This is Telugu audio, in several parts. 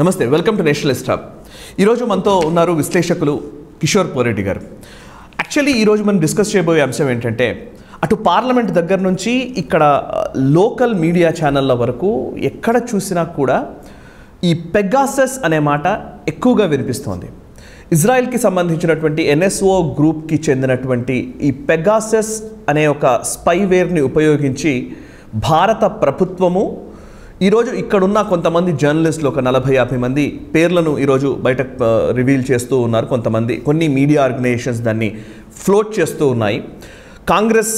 నమస్తే, వెల్కమ్ టు నేషనలిస్ట్ హబ్. ఈరోజు మనతో ఉన్నారు విశ్లేషకులు కిషోర్ పోరెడ్డి గారు. యాక్చువల్లీ ఈరోజు మనం డిస్కస్ చేయబోయే అంశం ఏంటంటే, అటు పార్లమెంట్ దగ్గర నుంచి ఇక్కడ లోకల్ మీడియా ఛానళ్ళ వరకు ఎక్కడ చూసినా కూడా ఈ పెగాసస్ అనే మాట ఎక్కువగా వినిపిస్తోంది. ఇజ్రాయెల్కి సంబంధించినటువంటి ఎన్ఎస్ఓ గ్రూప్కి చెందినటువంటి ఈ పెగాసస్ అనే ఒక స్పైవేర్ని ఉపయోగించి భారత ప్రభుత్వము ఈరోజు ఇక్కడున్న కొంతమంది జర్నలిస్టులు ఒక 40-50 మంది పేర్లను ఈరోజు బయట రివీల్ చేస్తూ ఉన్నారు. కొన్ని మీడియా ఆర్గనైజేషన్స్ దాన్ని ఫ్లోట్ చేస్తూ ఉన్నాయి. కాంగ్రెస్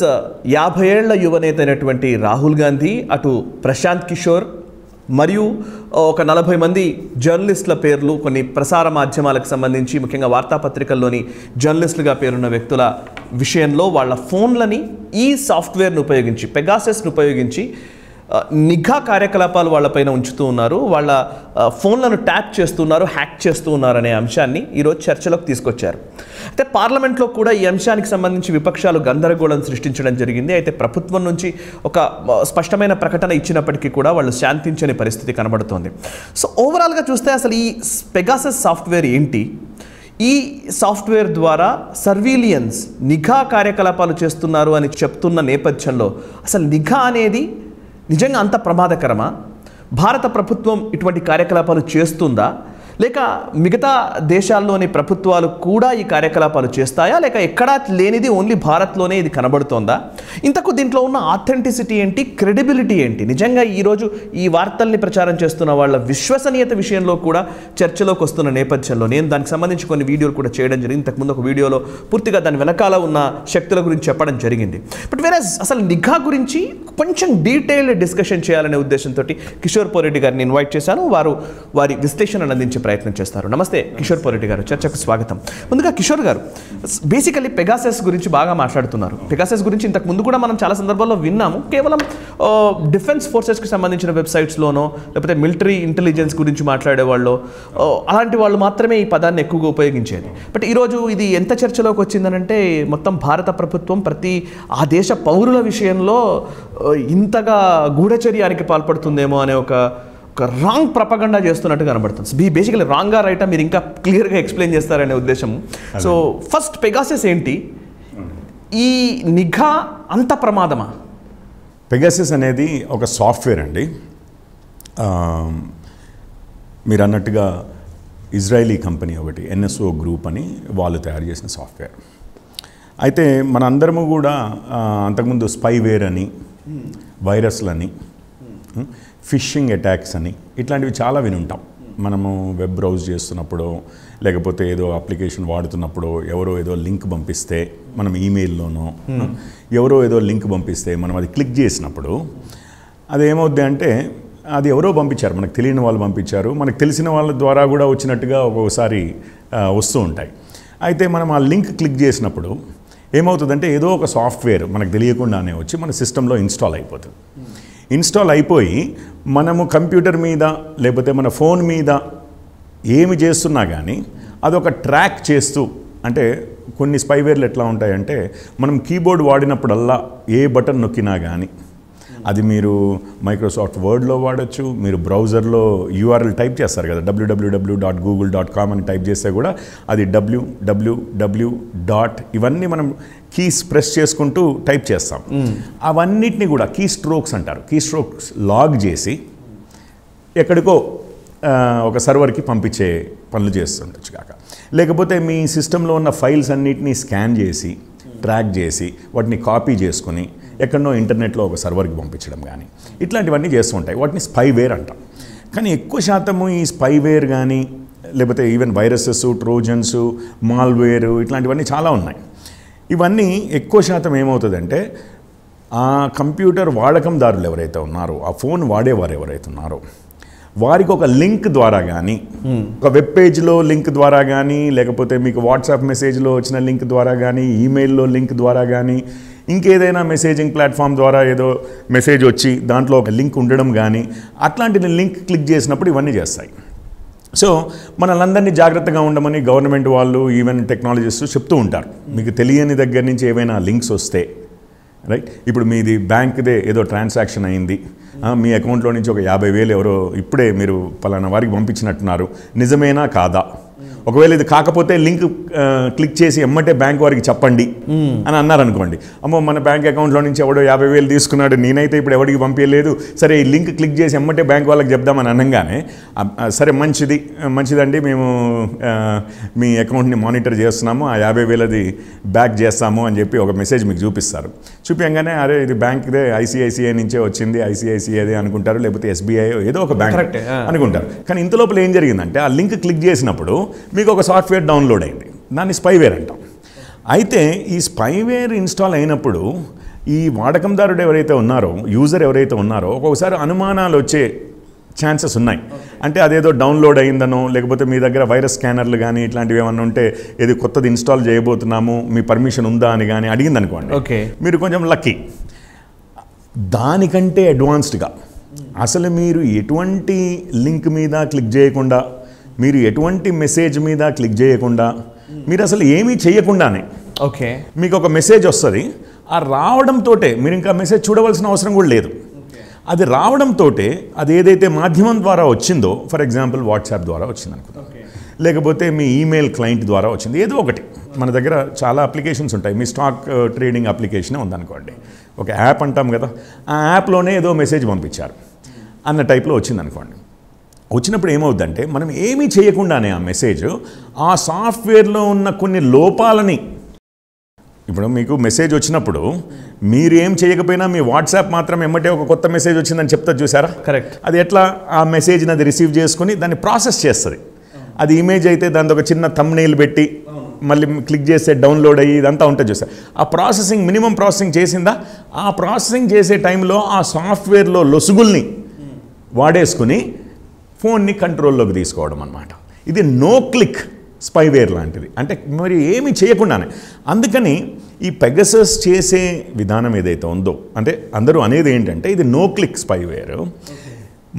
50 ఏళ్ల యువనేత అయినటువంటి రాహుల్ గాంధీ, అటు ప్రశాంత్ కిషోర్ మరియు ఒక 40 మంది జర్నలిస్టుల పేర్లు కొన్ని ప్రసార మాధ్యమాలకు సంబంధించి ముఖ్యంగా వార్తాపత్రికల్లోని జర్నలిస్టులుగా పేరున్న వ్యక్తుల విషయంలో వాళ్ళ ఫోన్లని ఈ సాఫ్ట్వేర్ను ఉపయోగించి పెగాసస్ను ఉపయోగించి నిఘా కార్యకలాపాలు వాళ్ళపైన ఉంచుతూ ఉన్నారు. వాళ్ళ ఫోన్లను ట్యాప్ చేస్తున్నారు, హ్యాక్ చేస్తూ ఉన్నారు అనే అంశాన్ని ఈరోజు చర్చలోకి తీసుకొచ్చారు. అయితే పార్లమెంట్లో కూడా ఈ అంశానికి సంబంధించి విపక్షాలు గందరగోళం సృష్టించడం జరిగింది. అయితే ప్రభుత్వం నుంచి ఒక స్పష్టమైన ప్రకటన ఇచ్చినప్పటికీ కూడా వాళ్ళు శాంతించని పరిస్థితి కనబడుతోంది. సో ఓవరాల్గా చూస్తే అసలు ఈ పెగాసస్ సాఫ్ట్వేర్ ఏంటి, ఈ సాఫ్ట్వేర్ ద్వారా సర్వీలియన్స్ నిఘా కార్యకలాపాలు చేస్తున్నారు అని చెప్తున్న నేపథ్యంలో అసలు నిఘా అనేది నిజంగా అంత ప్రమాదకరమా? భారత ప్రభుత్వం ఇటువంటి కార్యకలాపాలు చేస్తుందా, లేక మిగతా దేశాల్లోని ప్రభుత్వాలు కూడా ఈ కార్యకలాపాలు చేస్తాయా, లేక ఎక్కడా లేనిది ఓన్లీ భారత్లోనే ఇది కనబడుతోందా? ఇంతకు దీంట్లో ఉన్న ఆథెంటిసిటీ ఏంటి, క్రెడిబిలిటీ ఏంటి? నిజంగా ఈరోజు ఈ వార్తల్ని ప్రచారం చేస్తున్న వాళ్ళ విశ్వసనీయత విషయంలో కూడా చర్చలోకి వస్తున్న నేపథ్యంలో నేను దానికి సంబంధించి కొన్ని వీడియోలు కూడా చేయడం జరిగింది. ఇంతకుముందు ఒక వీడియోలో పూర్తిగా దాని వెనకాల ఉన్న శక్తుల గురించి చెప్పడం జరిగింది. బట్ వేరేస్ అసలు నిఘా గురించి కొంచెం డీటెయిల్డ్ డిస్కషన్ చేయాలనే ఉద్దేశంతో కిషోర్ పోరెడ్డి గారిని ఇన్వైట్ చేశాను. వారి విశ్లేషణను అందించే ప్రయత్నం చేస్తారు. నమస్తే కిషోర్ పోరెడ్డి గారు, చర్చకు స్వాగతం. ముందుగా కిషోర్ గారు, బేసికలీ పెగాసస్ గురించి బాగా మాట్లాడుతున్నారు. పెగాసస్ గురించి ఇంతకు ముందు కూడా మనం చాలా సందర్భాల్లో విన్నాము. కేవలం డిఫెన్స్ ఫోర్సెస్కి సంబంధించిన వెబ్సైట్స్లోనో లేకపోతే మిలిటరీ ఇంటెలిజెన్స్ గురించి మాట్లాడేవాళ్ళు, అలాంటి వాళ్ళు మాత్రమే ఈ పదాన్ని ఎక్కువగా ఉపయోగించేది. బట్ ఈరోజు ఇది ఎంత చర్చలోకి వచ్చిందనంటే మొత్తం భారత ప్రభుత్వం ప్రతి ఆ దేశ పౌరుల విషయంలో ఇంతగా గూఢచర్యానికి పాల్పడుతుందేమో అనే ఒక రాంగ్ ప్రపగండా చేస్తున్నట్టు కనబడుతుంది. బేసికలీ రాంగా రైటా మీరు ఇంకా క్లియర్గా ఎక్స్ప్లెయిన్ చేస్తారనే ఉద్దేశం. సో ఫస్ట్ పెగాసస్ ఏంటి, ఈ నిఘా అంత ప్రమాదమా? పెగాసస్ అనేది ఒక సాఫ్ట్వేర్ అండి. మీరు అన్నట్టుగా ఇజ్రాయలీ కంపెనీ ఒకటి ఎన్ఎస్ఓ గ్రూప్ అని వాళ్ళు తయారు చేసిన సాఫ్ట్వేర్. అయితే మన అందరము కూడా అంతకుముందు స్పైవేర్ అని, వైరస్లని, ఫిషింగ్ అటాక్స్ అని ఇట్లాంటివి చాలా విని ఉంటాం. మనము వెబ్ బ్రౌజ్ చేస్తున్నప్పుడు లేకపోతే ఏదో అప్లికేషన్ వాడుతున్నప్పుడు ఎవరో ఏదో లింక్ పంపిస్తే, మనం ఈమెయిల్లోనో ఎవరో ఏదో లింక్ పంపిస్తే మనం అది క్లిక్ చేసినప్పుడు అది ఏమవుద్ది అంటే అది ఎవరో పంపించారు, మనకు తెలియని వాళ్ళు పంపించారు, మనకు తెలిసిన వాళ్ళ ద్వారా కూడా వచ్చినట్టుగా ఒక్కొక్కసారి వస్తూ ఉంటాయి. అయితే మనం ఆ లింక్ క్లిక్ చేసినప్పుడు ఏమవుతుందంటే ఏదో ఒక సాఫ్ట్వేర్ మనకు తెలియకుండానే వచ్చి మన సిస్టంలో ఇన్స్టాల్ అయిపోతుంది. ఇన్స్టాల్ అయిపోయి మనము కంప్యూటర్ మీద లేకపోతే మన ఫోన్ మీద ఏమి చేస్తున్నా కానీ అదొక ట్రాక్ చేస్తూ, అంటే కొన్ని స్పైవేర్లు ఎట్లా ఉంటాయంటే మనం కీబోర్డ్ వాడినప్పుడల్లా ఏ బటన్ నొక్కినా కానీ అది మీరు మైక్రోసాఫ్ట్ వర్డ్లో వాడచ్చు, మీరు బ్రౌజర్లో యూఆర్ఎల్ టైప్ చేస్తారు కదా, www.google.com అని టైప్ చేస్తే కూడా అది www. ఇవన్నీ మనం కీస్ ప్రెస్ చేసుకుంటూ టైప్ చేస్తాం. అవన్నిటిని కూడా కీ స్ట్రోక్స్ అంటారు. కీ స్ట్రోక్స్ లాగ్ చేసి ఎక్కడికో ఒక సర్వర్కి పంపించే పనులు చేస్తుండొచ్చు కాక, లేకపోతే మీ సిస్టంలో ఉన్న ఫైల్స్ అన్నిటినీ స్కాన్ చేసి ట్రాక్ చేసి వాటిని కాపీ చేసుకుని ఎక్కడనో ఇంటర్నెట్లో ఒక సర్వర్కి పంపించడం కానీ ఇట్లాంటివన్నీ చేస్తూ ఉంటాయి. వాటిని స్పైవేర్ అంటాం. కానీ ఎక్కువ శాతము ఈ స్పైవేర్ కానీ లేకపోతే ఈవెన్ వైరసెస్, ట్రోజన్స్, మాల్వేర్ ఇట్లాంటివన్నీ చాలా ఉన్నాయి. ఇవన్నీ ఎక్కువ శాతం ఏమవుతుందంటే ఆ కంప్యూటర్ వాడకందారులు ఎవరైతే ఉన్నారో, ఆ ఫోన్ వాడేవారు ఎవరైతే ఉన్నారో వారికి ఒక లింక్ ద్వారా కానీ, ఒక వెబ్ పేజ్లో లింక్ ద్వారా కానీ, లేకపోతే మీకు వాట్సాప్ మెసేజ్లో వచ్చిన లింక్ ద్వారా కానీ, ఈమెయిల్లో లింక్ ద్వారా కానీ, ఇంకేదైనా మెసేజింగ్ ప్లాట్ఫామ్ ద్వారా ఏదో మెసేజ్ వచ్చి దాంట్లో ఒక లింక్ ఉండడం కానీ, అట్లాంటి లింక్ క్లిక్ చేసినప్పుడు ఇవన్నీ చేస్తాయి. సో మనలందరినీ జాగ్రత్తగా ఉండమని గవర్నమెంట్ వాళ్ళు, ఈవెన్ టెక్నాలజిస్టు చెప్తూ ఉంటారు. మీకు తెలియని దగ్గర నుంచి ఏవైనా లింక్స్ వస్తే రైట్. ఇప్పుడు మీది బ్యాంక్దే ఏదో ట్రాన్సాక్షన్ అయింది, మీ అకౌంట్లో నుంచి ఒక 50,000 ఎవరో ఇప్పుడే మీరు పలానా వారికి పంపించినట్టున్నారు, నిజమేనా కాదా? ఒకవేళ ఇది కాకపోతే లింక్ క్లిక్ చేసి ఎమ్మటే బ్యాంక్ వారికి చెప్పండి అని అన్నారనుకోండి, అమ్మో మన బ్యాంక్ అకౌంట్లో నుంచి ఎవడో 50,000 తీసుకున్నాడు, నేనైతే ఇప్పుడు ఎవరికి పంపించలేదు, సరే ఈ లింక్ క్లిక్ చేసి ఎమ్మటే బ్యాంక్ వాళ్ళకి చెప్దామని అనగానే, సరే మంచిదండి మేము మీ అకౌంట్ని మానిటర్ చేస్తున్నాము, ఆ 50,000 బ్యాక్ చేస్తాము అని చెప్పి ఒక మెసేజ్ మీకు చూపిస్తారు. చూపించగానే అరే ఇది బ్యాంక్దే ఐసిఐసిఐ నుంచే వచ్చింది, ఐసిఐసిఐదే అనుకుంటారు, లేకపోతే ఎస్బీఐ ఏదో ఒక బ్యాంక్ అనుకుంటారు. కానీ ఇంత లోపల ఏం జరిగిందంటే ఆ లింక్ క్లిక్ చేసినప్పుడు మీకు ఒక సాఫ్ట్వేర్ డౌన్లోడ్ అయింది, దాన్ని స్పైవేర్ అంటాం. అయితే ఈ స్పైవేర్ ఇన్స్టాల్ అయినప్పుడు ఈ వాడకందారుడు ఎవరైతే ఉన్నారో, యూజర్ ఎవరైతే ఉన్నారో, ఒక్కొక్కసారి అనుమానాలు వచ్చే ఛాన్సెస్ ఉన్నాయి. అంటే అదేదో డౌన్లోడ్ అయిందనో, లేకపోతే మీ దగ్గర వైరస్ స్కానర్లు కానీ ఇట్లాంటివి ఏమన్నా ఉంటే ఏది కొత్తది ఇన్స్టాల్ చేయబోతున్నాము, మీ పర్మిషన్ ఉందా అని కానీ అడిగింది అనుకోండి, ఓకే మీరు కొంచెం లక్కీ. దానికంటే అడ్వాన్స్డ్గా అసలు మీరు ఎటువంటి లింక్ మీద క్లిక్ చేయకుండా, మీరు ఎటువంటి మెసేజ్ మీద క్లిక్ చేయకుండా, మీరు అసలు ఏమీ చేయకుండానే ఓకే మీకు ఒక మెసేజ్ వస్తుంది. ఆ రావడంతో మీరు ఇంకా మెసేజ్ చూడవలసిన అవసరం కూడా లేదు. అది రావడంతో అది ఏదైతే మాధ్యమం ద్వారా వచ్చిందో, ఫర్ ఎగ్జాంపుల్ వాట్సాప్ ద్వారా వచ్చింది అనుకుందాం, లేకపోతే మీ ఈమెయిల్ క్లయింట్ ద్వారా వచ్చింది, ఏదో ఒకటి. మన దగ్గర చాలా అప్లికేషన్స్ ఉంటాయి. మీ స్టాక్ ట్రేడింగ్ అప్లికేషనే ఉందనుకోండి, ఒక యాప్ అంటాం కదా, ఆ యాప్లోనే ఏదో మెసేజ్ పంపించారు అన్న టైప్లో వచ్చింది అనుకోండి. వచ్చినప్పుడు ఏమవుద్దంటే మనం ఏమీ చేయకుండానే ఆ మెసేజ్ ఆ సాఫ్ట్వేర్లో ఉన్న కొన్ని లోపాలని, ఇప్పుడు మీకు మెసేజ్ వచ్చినప్పుడు మీరు ఏం చేయకపోయినా మీ వాట్సాప్ మాత్రం ఎమ్మటే ఒక కొత్త మెసేజ్ వచ్చిందని చెప్తారు చూసారా, కరెక్ట్. అది ఎట్లా ఆ మెసేజ్ని అది రిసీవ్ చేసుకుని దాన్ని ప్రాసెస్ చేస్తుంది. అది ఇమేజ్ అయితే దాంతో ఒక చిన్న థంబ్నెయిల్ పెట్టి మళ్ళీ క్లిక్ చేస్తే డౌన్లోడ్ అయ్యి ఇదంతా ఉంటుంది చూసారు. ఆ ప్రాసెసింగ్ మినిమం ప్రాసెసింగ్ చేసిందా, ఆ ప్రాసెసింగ్ చేసే టైంలో ఆ సాఫ్ట్వేర్లో లొసుగుల్ని వాడేసుకుని ఫోన్ని కంట్రోల్లోకి తీసుకోవడం అన్నమాట. ఇది నో క్లిక్ స్పైవేర్ లాంటిది, అంటే మరి ఏమీ చేయకుండానే. అందుకని ఈ పెగసస్ చేసే విధానం ఏదైతే ఉందో, అంటే అందరూ అనేది ఏంటంటే ఇది నో క్లిక్ స్పైవేర్.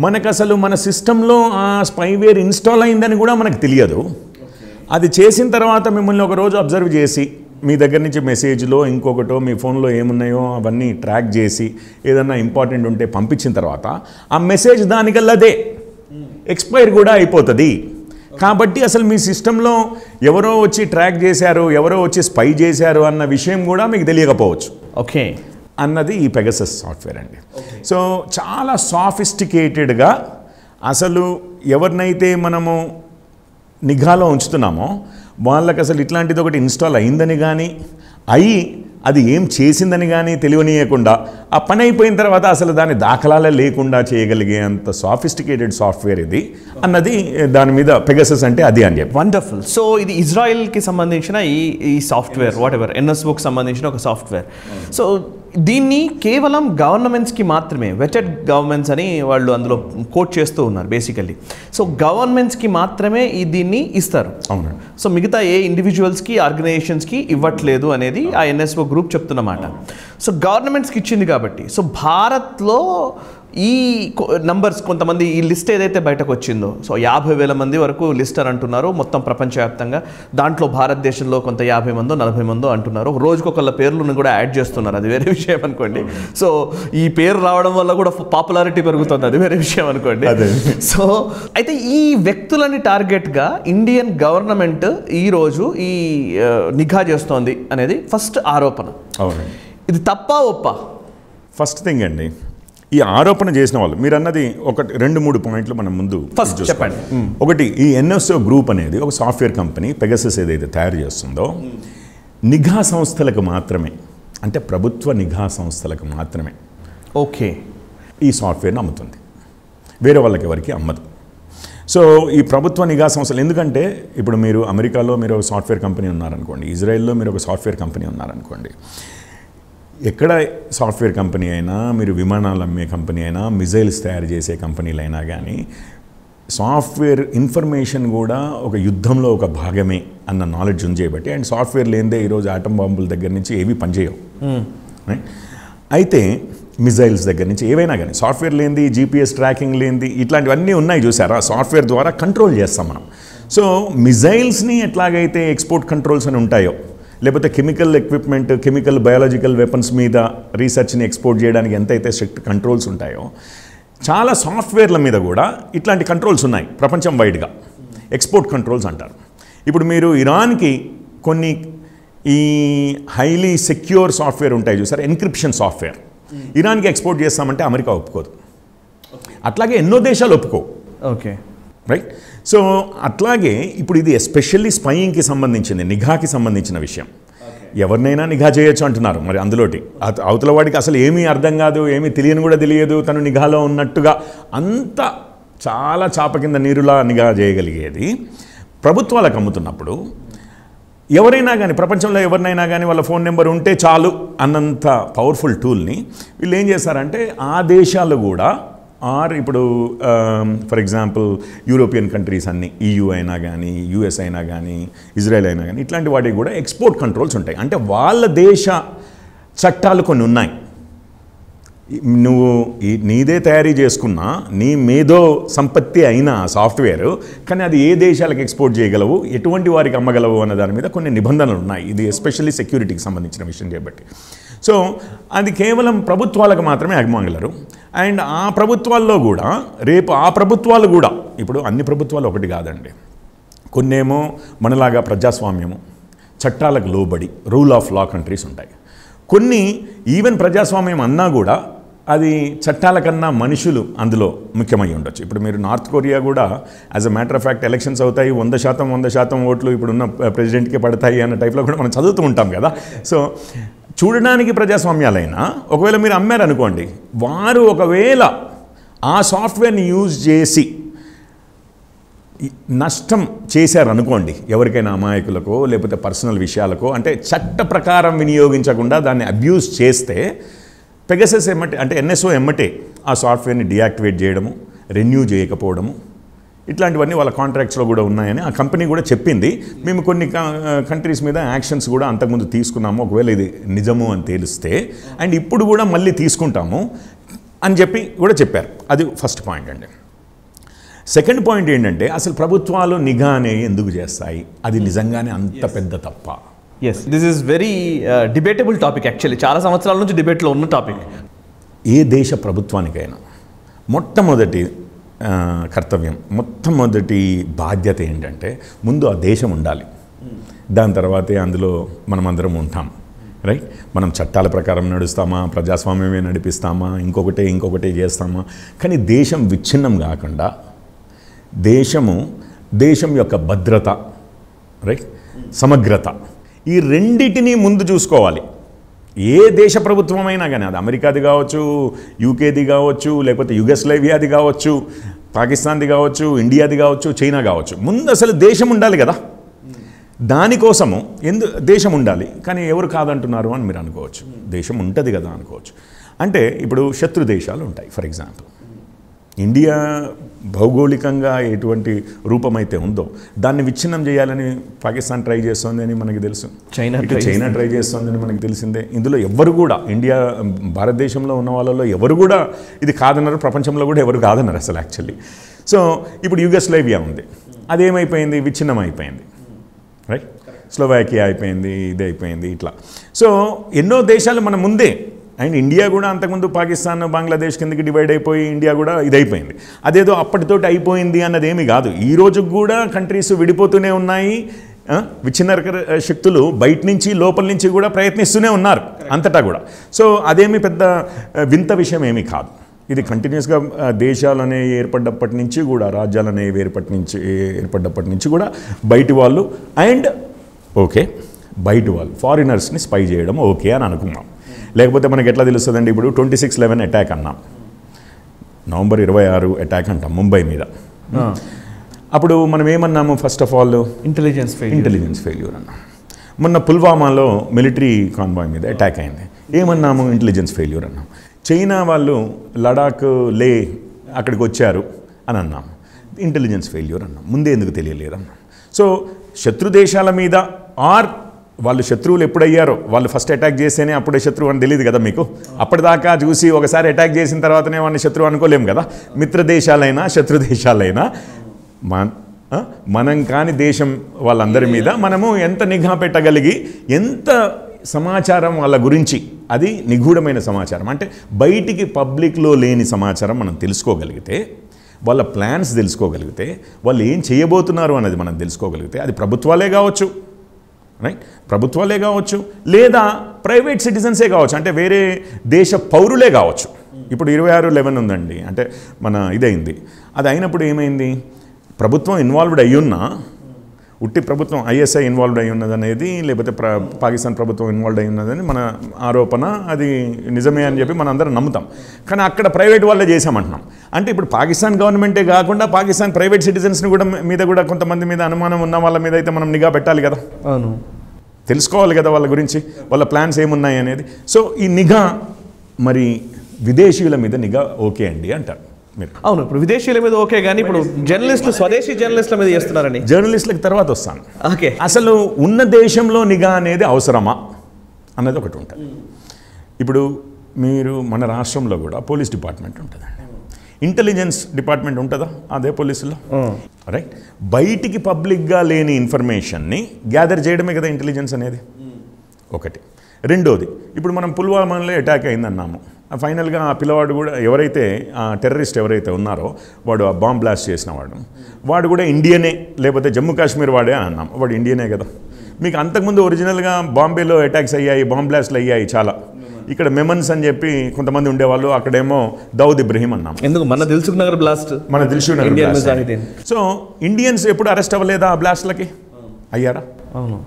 మనకు అసలు మన సిస్టంలో ఆ స్పైవేర్ ఇన్స్టాల్ అయిందని కూడా మనకు తెలియదు. అది చేసిన తర్వాత మిమ్మల్ని ఒకరోజు అబ్జర్వ్ చేసి మీ దగ్గర నుంచి మెసేజ్లో ఇంకొకటో మీ ఫోన్లో ఏమున్నాయో అవన్నీ ట్రాక్ చేసి ఏదన్నా ఇంపార్టెంట్ ఉంటే పంపించిన తర్వాత ఆ మెసేజ్ దానికల్లదే ఎక్స్పైర్ కూడా అయిపోతుంది. కాబట్టి అసలు మీ సిస్టంలో ఎవరో వచ్చి ట్రాక్ చేశారు, ఎవరో వచ్చి స్పై చేశారు అన్న విషయం కూడా మీకు తెలియకపోవచ్చు. ఓకే అన్నది ఈ పెగసస్ సాఫ్ట్వేర్ అండి. సో చాలా సాఫిస్టికేటెడ్గా అసలు ఎవరినైతే మనము నిఘాలో ఉంచుతున్నామో వాళ్ళకి అసలు ఇట్లాంటిది ఒకటి ఇన్స్టాల్ అయిందని కానీ అది ఏం చేసిందని కానీ తెలియనీయకుండా ఆ పని అయిపోయిన తర్వాత అసలు దాని దాఖలాలే లేకుండా చేయగలిగే అంత సాఫిస్టికేటెడ్ సాఫ్ట్వేర్ ఇది అన్నది దాని మీద పెగసస్ అంటే అది అని చెప్పి. వండర్ఫుల్. సో ఇది ఇజ్రాయెల్కి సంబంధించిన ఈ సాఫ్ట్వేర్ వాట్ ఎవర్ ఎన్ఎస్ఓకి సంబంధించిన ఒక సాఫ్ట్వేర్. సో దీన్ని కేవలం గవర్నమెంట్స్కి మాత్రమే, వెటెడ్ గవర్నమెంట్స్ అని వాళ్ళు అందులో కోట్ చేస్తూ ఉన్నారు బేసికల్లీ. సో గవర్నమెంట్స్కి మాత్రమే దీన్ని ఇస్తారు. అవును. సో మిగతా ఏ ఇండివిజువల్స్కి ఆర్గనైజేషన్స్కి ఇవ్వట్లేదు అనేది ఆ ఎన్ఎస్ఓ గ్రూప్ చెప్తున్నమాట. సో గవర్నమెంట్స్కి ఇచ్చింది కాబట్టి, సో భారత్లో ఈ నంబర్స్ కొంతమంది ఈ లిస్ట్ ఏదైతే బయటకు వచ్చిందో, సో 50,000 మంది వరకు లిస్ట్ అని అంటున్నారు మొత్తం ప్రపంచవ్యాప్తంగా. దాంట్లో భారతదేశంలో కొంత 50 మందో 40 మందో అంటున్నారు. రోజుకొకళ్ళ పేర్లను కూడా యాడ్ చేస్తున్నారు, అది వేరే విషయం అనుకోండి. సో ఈ పేరు రావడం వల్ల కూడా పాపులారిటీ పెరుగుతుంది, అది వేరే విషయం అనుకోండి. సో అయితే ఈ వ్యక్తులని టార్గెట్గా ఇండియన్ గవర్నమెంట్ ఈరోజు ఈ నిఘా చేస్తోంది అనేది ఫస్ట్ ఆరోపణ. ఇది తప్పా ఒప్పా? ఫస్ట్ థింగ్ అండి, ఈ ఆరోపణ చేసిన వాళ్ళు మీరు అన్నది ఒకటి 2-3 పాయింట్లు మనం ముందు ఫస్ట్ చెప్పండి. ఒకటి, ఈ ఎన్ఎస్ఓ గ్రూప్ అనేది ఒక సాఫ్ట్వేర్ కంపెనీ పెగసస్ ఏదైతే తయారు చేస్తుందో నిఘా సంస్థలకు మాత్రమే, అంటే ప్రభుత్వ నిఘా సంస్థలకు మాత్రమే ఓకే ఈ సాఫ్ట్వేర్ని అమ్ముతుంది, వేరే వాళ్ళకి ఎవరికి అమ్మదు. సో ఈ ప్రభుత్వ నిఘా సంస్థలు, ఎందుకంటే ఇప్పుడు మీరు అమెరికాలో మీరు ఒక సాఫ్ట్వేర్ కంపెనీ ఉన్నారనుకోండి, ఇజ్రాయెల్లో మీరు ఒక సాఫ్ట్వేర్ కంపెనీ ఉన్నారనుకోండి, ఎక్కడ సాఫ్ట్వేర్ కంపెనీ అయినా, మీరు విమానాలు అమ్మే కంపెనీ అయినా, మిజైల్స్ తయారు చేసే కంపెనీలు అయినా కానీ సాఫ్ట్వేర్ ఇన్ఫర్మేషన్ కూడా ఒక యుద్ధంలో ఒక భాగమే అన్న నాలెడ్జ్ ఉంది చేయబట్టి, అండ్ సాఫ్ట్వేర్ లేనిదే ఈరోజు ఆటం బాంబుల దగ్గర నుంచి ఏవి పనిచేయవు. అయితే మిజైల్స్ దగ్గర నుంచి ఏవైనా కానీ సాఫ్ట్వేర్ లేనిది, జీపీఎస్ ట్రాకింగ్ లేనిది, ఇట్లాంటివన్నీ ఉన్నాయి చూసారా, సాఫ్ట్వేర్ ద్వారా కంట్రోల్ చేస్తాం మనం. సో మిజైల్స్ని ఎట్లాగైతే ఎక్స్పోర్ట్ కంట్రోల్స్ అని ఉంటాయో, లేకపోతే chemical equipment, chemical biological weapons మీద రీసెర్చ్ని ఎక్స్పోర్ట్ చేయడానికి ఎంతైతే స్ట్రిక్ట్ కంట్రోల్స్ ఉంటాయో, చాలా సాఫ్ట్వేర్ల మీద కూడా ఇట్లాంటి కంట్రోల్స్ ఉన్నాయి ప్రపంచం వైడ్గా. ఎక్స్పోర్ట్ కంట్రోల్స్ అంటారు. ఇప్పుడు మీరు ఇరాన్కి కొన్ని ఈ హైలీ సెక్యూర్ సాఫ్ట్వేర్ ఉంటాయి చూసారు, ఎన్క్రిప్షన్ సాఫ్ట్వేర్, ఇరాన్కి ఎక్స్పోర్ట్ చేస్తామంటే అమెరికా ఒప్పుకోదు. అట్లాగే ఎన్నో దేశాలు ఒప్పుకో. Okay, right. సో అట్లాగే ఇప్పుడు ఇది ఎస్పెషల్లీ స్పైయింగ్కి సంబంధించింది, నిఘాకి సంబంధించిన విషయం. ఎవరినైనా నిఘా చేయొచ్చు అంటున్నారు. మరి అందులోటి అవతల వాడికి అసలు ఏమీ అర్థం కాదు, ఏమీ తెలియని కూడా తెలియదు, తను నిఘాలో ఉన్నట్టుగా అంత చాలా చాప కింద నీరులా నిఘా చేయగలిగేది ప్రభుత్వాలకు అమ్ముతున్నప్పుడు ఎవరైనా కానీ, ప్రపంచంలో ఎవరినైనా కానీ వాళ్ళ ఫోన్ నెంబర్ ఉంటే చాలు అన్నంత పవర్ఫుల్ టూల్ని వీళ్ళు ఏం చేస్తారంటే ఆ దేశాలు కూడా ఇప్పుడు ఫర్ ఎగ్జాంపుల్ యూరోపియన్ కంట్రీస్ అన్నీ, EU అయినా కానీ, US అయినా కానీ, ఇజ్రాయెల్ అయినా కానీ, ఇట్లాంటి వాటికి కూడా ఎక్స్పోర్ట్ కంట్రోల్స్ ఉంటాయి. అంటే వాళ్ళ దేశ చట్టాలు కొన్ని ఉన్నాయి. నువ్వు నీదే తయారీ చేసుకున్నా, నీ మేధో సంపత్తి అయిన సాఫ్ట్వేర్, కానీ అది ఏ దేశాలకు ఎక్స్పోర్ట్ చేయగలవు, ఎటువంటి వారికి అమ్మగలవు అన్న దాని మీద కొన్ని నిబంధనలు ఉన్నాయి. ఇది ఎస్పెషల్లీ సెక్యూరిటీకి సంబంధించిన విషయం కాబట్టి. సో అది కేవలం ప్రభుత్వాలకు మాత్రమే అమ్మగలరు. అండ్ ఆ ప్రభుత్వాల్లో కూడా రేపు ఆ ప్రభుత్వాలు కూడా, ఇప్పుడు అన్ని ప్రభుత్వాలు ఒకటి కాదండి, కొన్నేమో మనలాగా ప్రజాస్వామ్యము, చట్టాలకు లోబడి రూల్ ఆఫ్ లా కంట్రీస్ ఉంటాయి. కొన్ని ఈవెన్ ప్రజాస్వామ్యం అన్నా కూడా అది చట్టాల కన్నా మనుషులు అందులో ముఖ్యమై ఉండొచ్చు. ఇప్పుడు మీరు నార్త్ కొరియా కూడా as a matter of fact elections అవుతాయి, 100% ఓట్లు ఇప్పుడున్న ప్రెసిడెంట్కే పడతాయి అన్న టైప్లో కూడా మనం చదువుతూ ఉంటాం కదా. సో చూడడానికి ప్రజాస్వామ్యాలైనా ఒకవేళ మీరు అమ్మారనుకోండి, వారు ఒకవేళ ఆ సాఫ్ట్వేర్ని యూజ్ చేసి నష్టం చేశారనుకోండి ఎవరికైనా, అమాయకులకో లేకపోతే పర్సనల్ విషయాలకో, అంటే చట్ట ప్రకారం వినియోగించకుండా దాన్ని అబ్యూస్ చేస్తే పెగసస్ ఎమ్మటే, అంటే NSO ఎమ్మటే ఆ సాఫ్ట్వేర్ని డియాక్టివేట్ చేయడము, రెన్యూ చేయకపోవడము, ఇట్లాంటివన్నీ వాళ్ళ కాంట్రాక్ట్స్లో కూడా ఉన్నాయని ఆ కంపెనీ కూడా చెప్పింది. మేము కొన్ని కంట్రీస్ మీద యాక్షన్స్ కూడా అంతకుముందు తీసుకున్నాము, ఒకవేళ ఇది నిజము అని తేలిస్తే, అండ్ ఇప్పుడు కూడా మళ్ళీ తీసుకుంటాము అని చెప్పి కూడా చెప్పారు. అది ఫస్ట్ పాయింట్ అండి. సెకండ్ పాయింట్ ఏంటంటే, అసలు ప్రభుత్వాలు నిఘా అనేవి ఎందుకు చేస్తాయి? అది నిజంగానే అంత పెద్ద తప్ప? Yes, this is very debatable topic. Actually చాలా సంవత్సరాల నుంచి డిబేట్లో ఉన్న టాపిక్. ఏ దేశ ప్రభుత్వానికైనా మొట్టమొదటి కర్తవ్యం, మొట్టమొదటి బాధ్యత ఏంటంటే, ముందు ఆ దేశం ఉండాలి, దాని తర్వాతే అందులో మనమందరం ఉంటాం. రైట్? మనం చట్టాల ప్రకారం నడుస్తామా, ప్రజాస్వామ్యమే నడిపిస్తామా, ఇంకొకటే చేస్తామా? కానీ దేశం విచ్ఛిన్నం కాకుండా దేశం యొక్క భద్రత, రైట్, సమగ్రత, ఈ రెండిటిని ముందు చూసుకోవాలి. ఏ దేశ ప్రభుత్వమైనా కానీ, అది అమెరికాది కావచ్చు, యూకేది కావచ్చు, లేకపోతే యుగస్లేవియాది కావచ్చు, పాకిస్తాన్ది కావచ్చు, ఇండియాది కావచ్చు, చైనా కావచ్చు, ముందు అసలు దేశం ఉండాలి కదా. దానికోసము దేశం ఉండాలి. కానీ ఎవరు కాదంటున్నారు అని మీరు అనుకోవచ్చు. దేశం ఉంటుంది కదా అనుకోవచ్చు. అంటే ఇప్పుడు శత్రు దేశాలు ఉంటాయి. ఫర్ ఎగ్జాంపుల్ ఇండియా భౌగోళికంగా ఎటువంటి రూపమైతే ఉందో దాన్ని విచ్ఛిన్నం చేయాలని పాకిస్తాన్ ట్రై చేస్తోంది అని మనకి తెలుసు. చైనా ట్రై చేస్తోందని మనకి తెలిసిందే. ఇందులో ఎవరు కూడా, భారతదేశంలో ఉన్న వాళ్ళలో ఎవరు కూడా ఇది కాదన్నారు, ప్రపంచంలో కూడా ఎవరు కాదన్నారు అసలు యాక్చువల్లీ. సో ఇప్పుడు యుగస్లేవియా ఉంది, అదేమైపోయింది, విచ్ఛిన్నం అయిపోయింది. రైట్? స్లోవాకియా అయిపోయింది, ఇది అయిపోయింది, ఇట్లా. సో ఎన్నో దేశాలు మన ముందే. అండ్ ఇండియా కూడా అంతకుముందు పాకిస్తాన్, బంగ్లాదేశ్ కిందకి డివైడ్ అయిపోయి ఇండియా కూడా ఇదైపోయింది. అదేదో అప్పటితోటి అయిపోయింది అన్నది ఏమీ కాదు. ఈ రోజు కూడా కంట్రీస్ విడిపోతూనే ఉన్నాయి. విచ్ఛిన్నకర శక్తులు బయట నుంచి లోపల నుంచి కూడా ప్రయత్నిస్తూనే ఉన్నారు అంతటా కూడా. సో అదేమి పెద్ద వింత విషయం ఏమీ కాదు. ఇది కంటిన్యూస్గా దేశాలు అనేవి ఏర్పడ్డప్పటి నుంచి కూడా, రాజ్యాలు అనేవి ఏర్పడ్డప్పటి నుంచి కూడా బయటి వాళ్ళు బయటి వాళ్ళు ఫారినర్స్ని స్పై చేయడం ఓకే అని అనుకున్నాం. లేకపోతే మనకి ఎట్లా తెలుస్తుందండి? ఇప్పుడు 26/11 అటాక్ అన్నాం, నవంబర్ 26 అటాక్ అంటాం ముంబై మీద. అప్పుడు మనం ఏమన్నాము? First of all intelligence failure అన్నాం. మొన్న పుల్వామాలో మిలిటరీ కాన్వాయ్ మీద అటాక్ అయింది, ఏమన్నాము? ఇంటెలిజెన్స్ ఫెయిల్యూర్ అన్నాం. చైనా వాళ్ళు లడాక్, లే అక్కడికి వచ్చారు అని అన్నాం, ఇంటెలిజెన్స్ ఫెయిల్యూర్ అన్నాం. ముందే ఎందుకు తెలియలేదన్నాం. సో శత్రు దేశాల మీద వాళ్ళు శత్రువులు ఎప్పుడయ్యారో, వాళ్ళు ఫస్ట్ అటాక్ చేస్తేనే అప్పుడే శత్రువు అని తెలియదు కదా మీకు. అప్పటిదాకా చూసి ఒకసారి అటాక్ చేసిన తర్వాతనే వాడిని శత్రువు అనుకోలేము కదా. మిత్ర దేశాలైనా శత్రు దేశాలైనా మనం కాని దేశం వాళ్ళందరి మీద మనము ఎంత నిఘా పెట్టగలిగి, ఎంత సమాచారం వాళ్ళ గురించి, అది నిగూఢమైన సమాచారం అంటే బయటికి పబ్లిక్లో లేని సమాచారం మనం తెలుసుకోగలిగితే, వాళ్ళ ప్లాన్స్ తెలుసుకోగలిగితే, వాళ్ళు ఏం చేయబోతున్నారు అన్నది మనం తెలుసుకోగలిగితే, అది ప్రభుత్వాలే కావచ్చు, రైట్, ప్రభుత్వాలే కావచ్చు, లేదా ప్రైవేట్ సిటిజన్సే కావచ్చు, అంటే వేరే దేశ పౌరులే కావచ్చు. ఇప్పుడు 26/11 ఉందండి, అంటే మన ఇదైంది. అది అయినప్పుడు ఏమైంది, ప్రభుత్వం ఇన్వాల్వ్డ్ అయ్యున్నా, ఉట్టి ప్రభుత్వం ఐఎస్ఐ ఇన్వాల్వ్డ్ అయి ఉన్నదనేది, లేకపోతే పాకిస్తాన్ ప్రభుత్వం ఇన్వాల్వ్డ్ అయి ఉన్నదని మన ఆరోపణ, అది నిజమే అని చెప్పి మనం అందరం నమ్ముతాం. కానీ అక్కడ ప్రైవేట్ వాళ్ళే చేశామంటున్నాం. అంటే ఇప్పుడు పాకిస్తాన్ గవర్నమెంటే కాకుండా పాకిస్తాన్ ప్రైవేట్ సిటిజన్స్ని కూడా మీద కూడా కొంతమంది మీద అనుమానం ఉన్న వాళ్ళ మీద అయితే మనం నిఘా పెట్టాలి కదా. అవును, తెలుసుకోవాలి కదా వాళ్ళ గురించి, వాళ్ళ ప్లాన్స్ ఏమున్నాయి అనేది. సో ఈ నిఘా మరి విదేశీయుల మీద నిఘా ఓకే అండి అంటారు మీరు. అవును, ఇప్పుడు విదేశీయుల మీద ఓకే, కానీ ఇప్పుడు జర్నలిస్టులు, స్వదేశీ జర్నలిస్టుల మీద చేస్తున్నారని. జర్నలిస్టులకు తర్వాత వస్తాను. ఓకే, అసలు ఉన్న దేశంలో నిఘా అనేది అవసరమా అన్నది ఒకటి ఉంటుంది. ఇప్పుడు మీరు మన రాష్ట్రంలో కూడా పోలీస్ డిపార్ట్మెంట్ ఉంటుందండి, ఇంటెలిజెన్స్ డిపార్ట్మెంట్ ఉంటుందా అదే పోలీసులో, రైట్. బయటికి పబ్లిక్గా లేని ఇన్ఫర్మేషన్ని గ్యాదర్ చేయడమే కదా ఇంటెలిజెన్స్ అనేది ఒకటి. రెండోది, ఇప్పుడు మనం పుల్వామాలో అటాక్ అయిందన్నాము, ఫైనల్గా ఆ పిల్లవాడు కూడా, ఎవరైతే ఆ టెర్రరిస్ట్ ఎవరైతే ఉన్నారో వాడు ఆ బాంబ్ బ్లాస్ట్ చేసిన వాడు కూడా ఇండియనే, లేకపోతే జమ్మూ కాశ్మీర్ వాడే అని అన్నాం. వాడు ఇండియనే కదా. మీకు అంతకుముందు ఒరిజినల్గా బాంబేలో అటాక్స్ అయ్యాయి, బాంబ్ బ్లాస్ట్లు అయ్యాయి చాలా. ఇక్కడ మెమన్స్ అని చెప్పి కొంతమంది ఉండేవాళ్ళు, అక్కడేమో దౌద్ ఇబ్రహీం అన్నాం. ఎందుకు మన దిల్సుఖ్ నగర్ బ్లాస్ట్, మన Dilsukh Nagar blast. So Indians ఎప్పుడు అరెస్ట్ అవ్వలేదా ఆ బ్లాస్ట్లకి? అయ్యారా? అవును,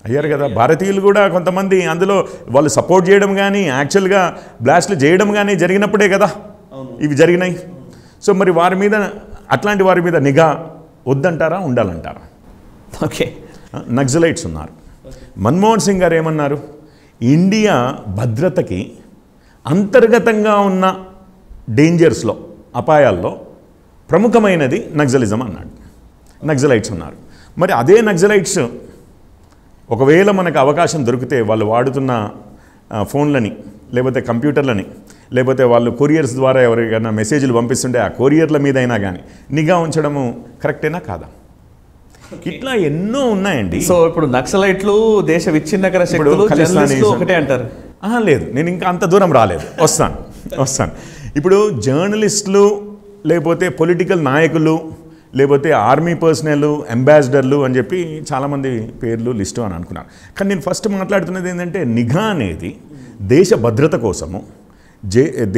అయ్యారు కదా. భారతీయులు కూడా కొంతమంది అందులో వాళ్ళు సపోర్ట్ చేయడం కానీ, యాక్చువల్గా బ్లాస్ట్లు చేయడం కానీ జరిగినప్పుడే కదా ఇవి జరిగినాయి. సో మరి వారి మీద, అట్లాంటి వారి మీద నిఘా వద్దంటారా, ఉండాలంటారా? ఓకే, నక్సలైట్స్ ఉన్నారు. మన్మోహన్ సింగ్ గారు ఏమన్నారు, ఇండియా భద్రతకి అంతర్గతంగా ఉన్న డేంజర్స్లో, అపాయాల్లో ప్రముఖమైనది నక్సలిజం అన్నాడు. నక్సలైట్స్ ఉన్నారు. మరి అదే నక్సలైట్స్ ఒకవేళ మనకు అవకాశం దొరికితే వాళ్ళు వాడుతున్న ఫోన్లని, లేకపోతే కంప్యూటర్లని, లేకపోతే వాళ్ళు కొరియర్స్ ద్వారా ఎవరికైనా మెసేజ్లు పంపిస్తుంటే ఆ కొరియర్ల మీద అయినా కానీ నిఘా ఉంచడము కరెక్టేనా కాదా? ఇట్లా ఎన్నో ఉన్నాయండి. సో ఇప్పుడు నక్సలైట్లు దేశ విచ్ఛిన్నకర శక్తులు జర్నలిస్టులు ఒకటే అంటారు? లేదు, నేను ఇంకా అంత దూరం రాలేదు, వస్తాను. ఇప్పుడు జర్నలిస్టులు, లేకపోతే పొలిటికల్ నాయకులు, లేకపోతే ఆర్మీ పర్సనల్, అంబాసిడర్లు అని చెప్పి చాలామంది పేర్లు లిస్టు అని అనుకున్నాను. కానీ నేను ఫస్ట్ మాట్లాడుతున్నది ఏంటంటే, నిఘా అనేది దేశ భద్రత కోసము,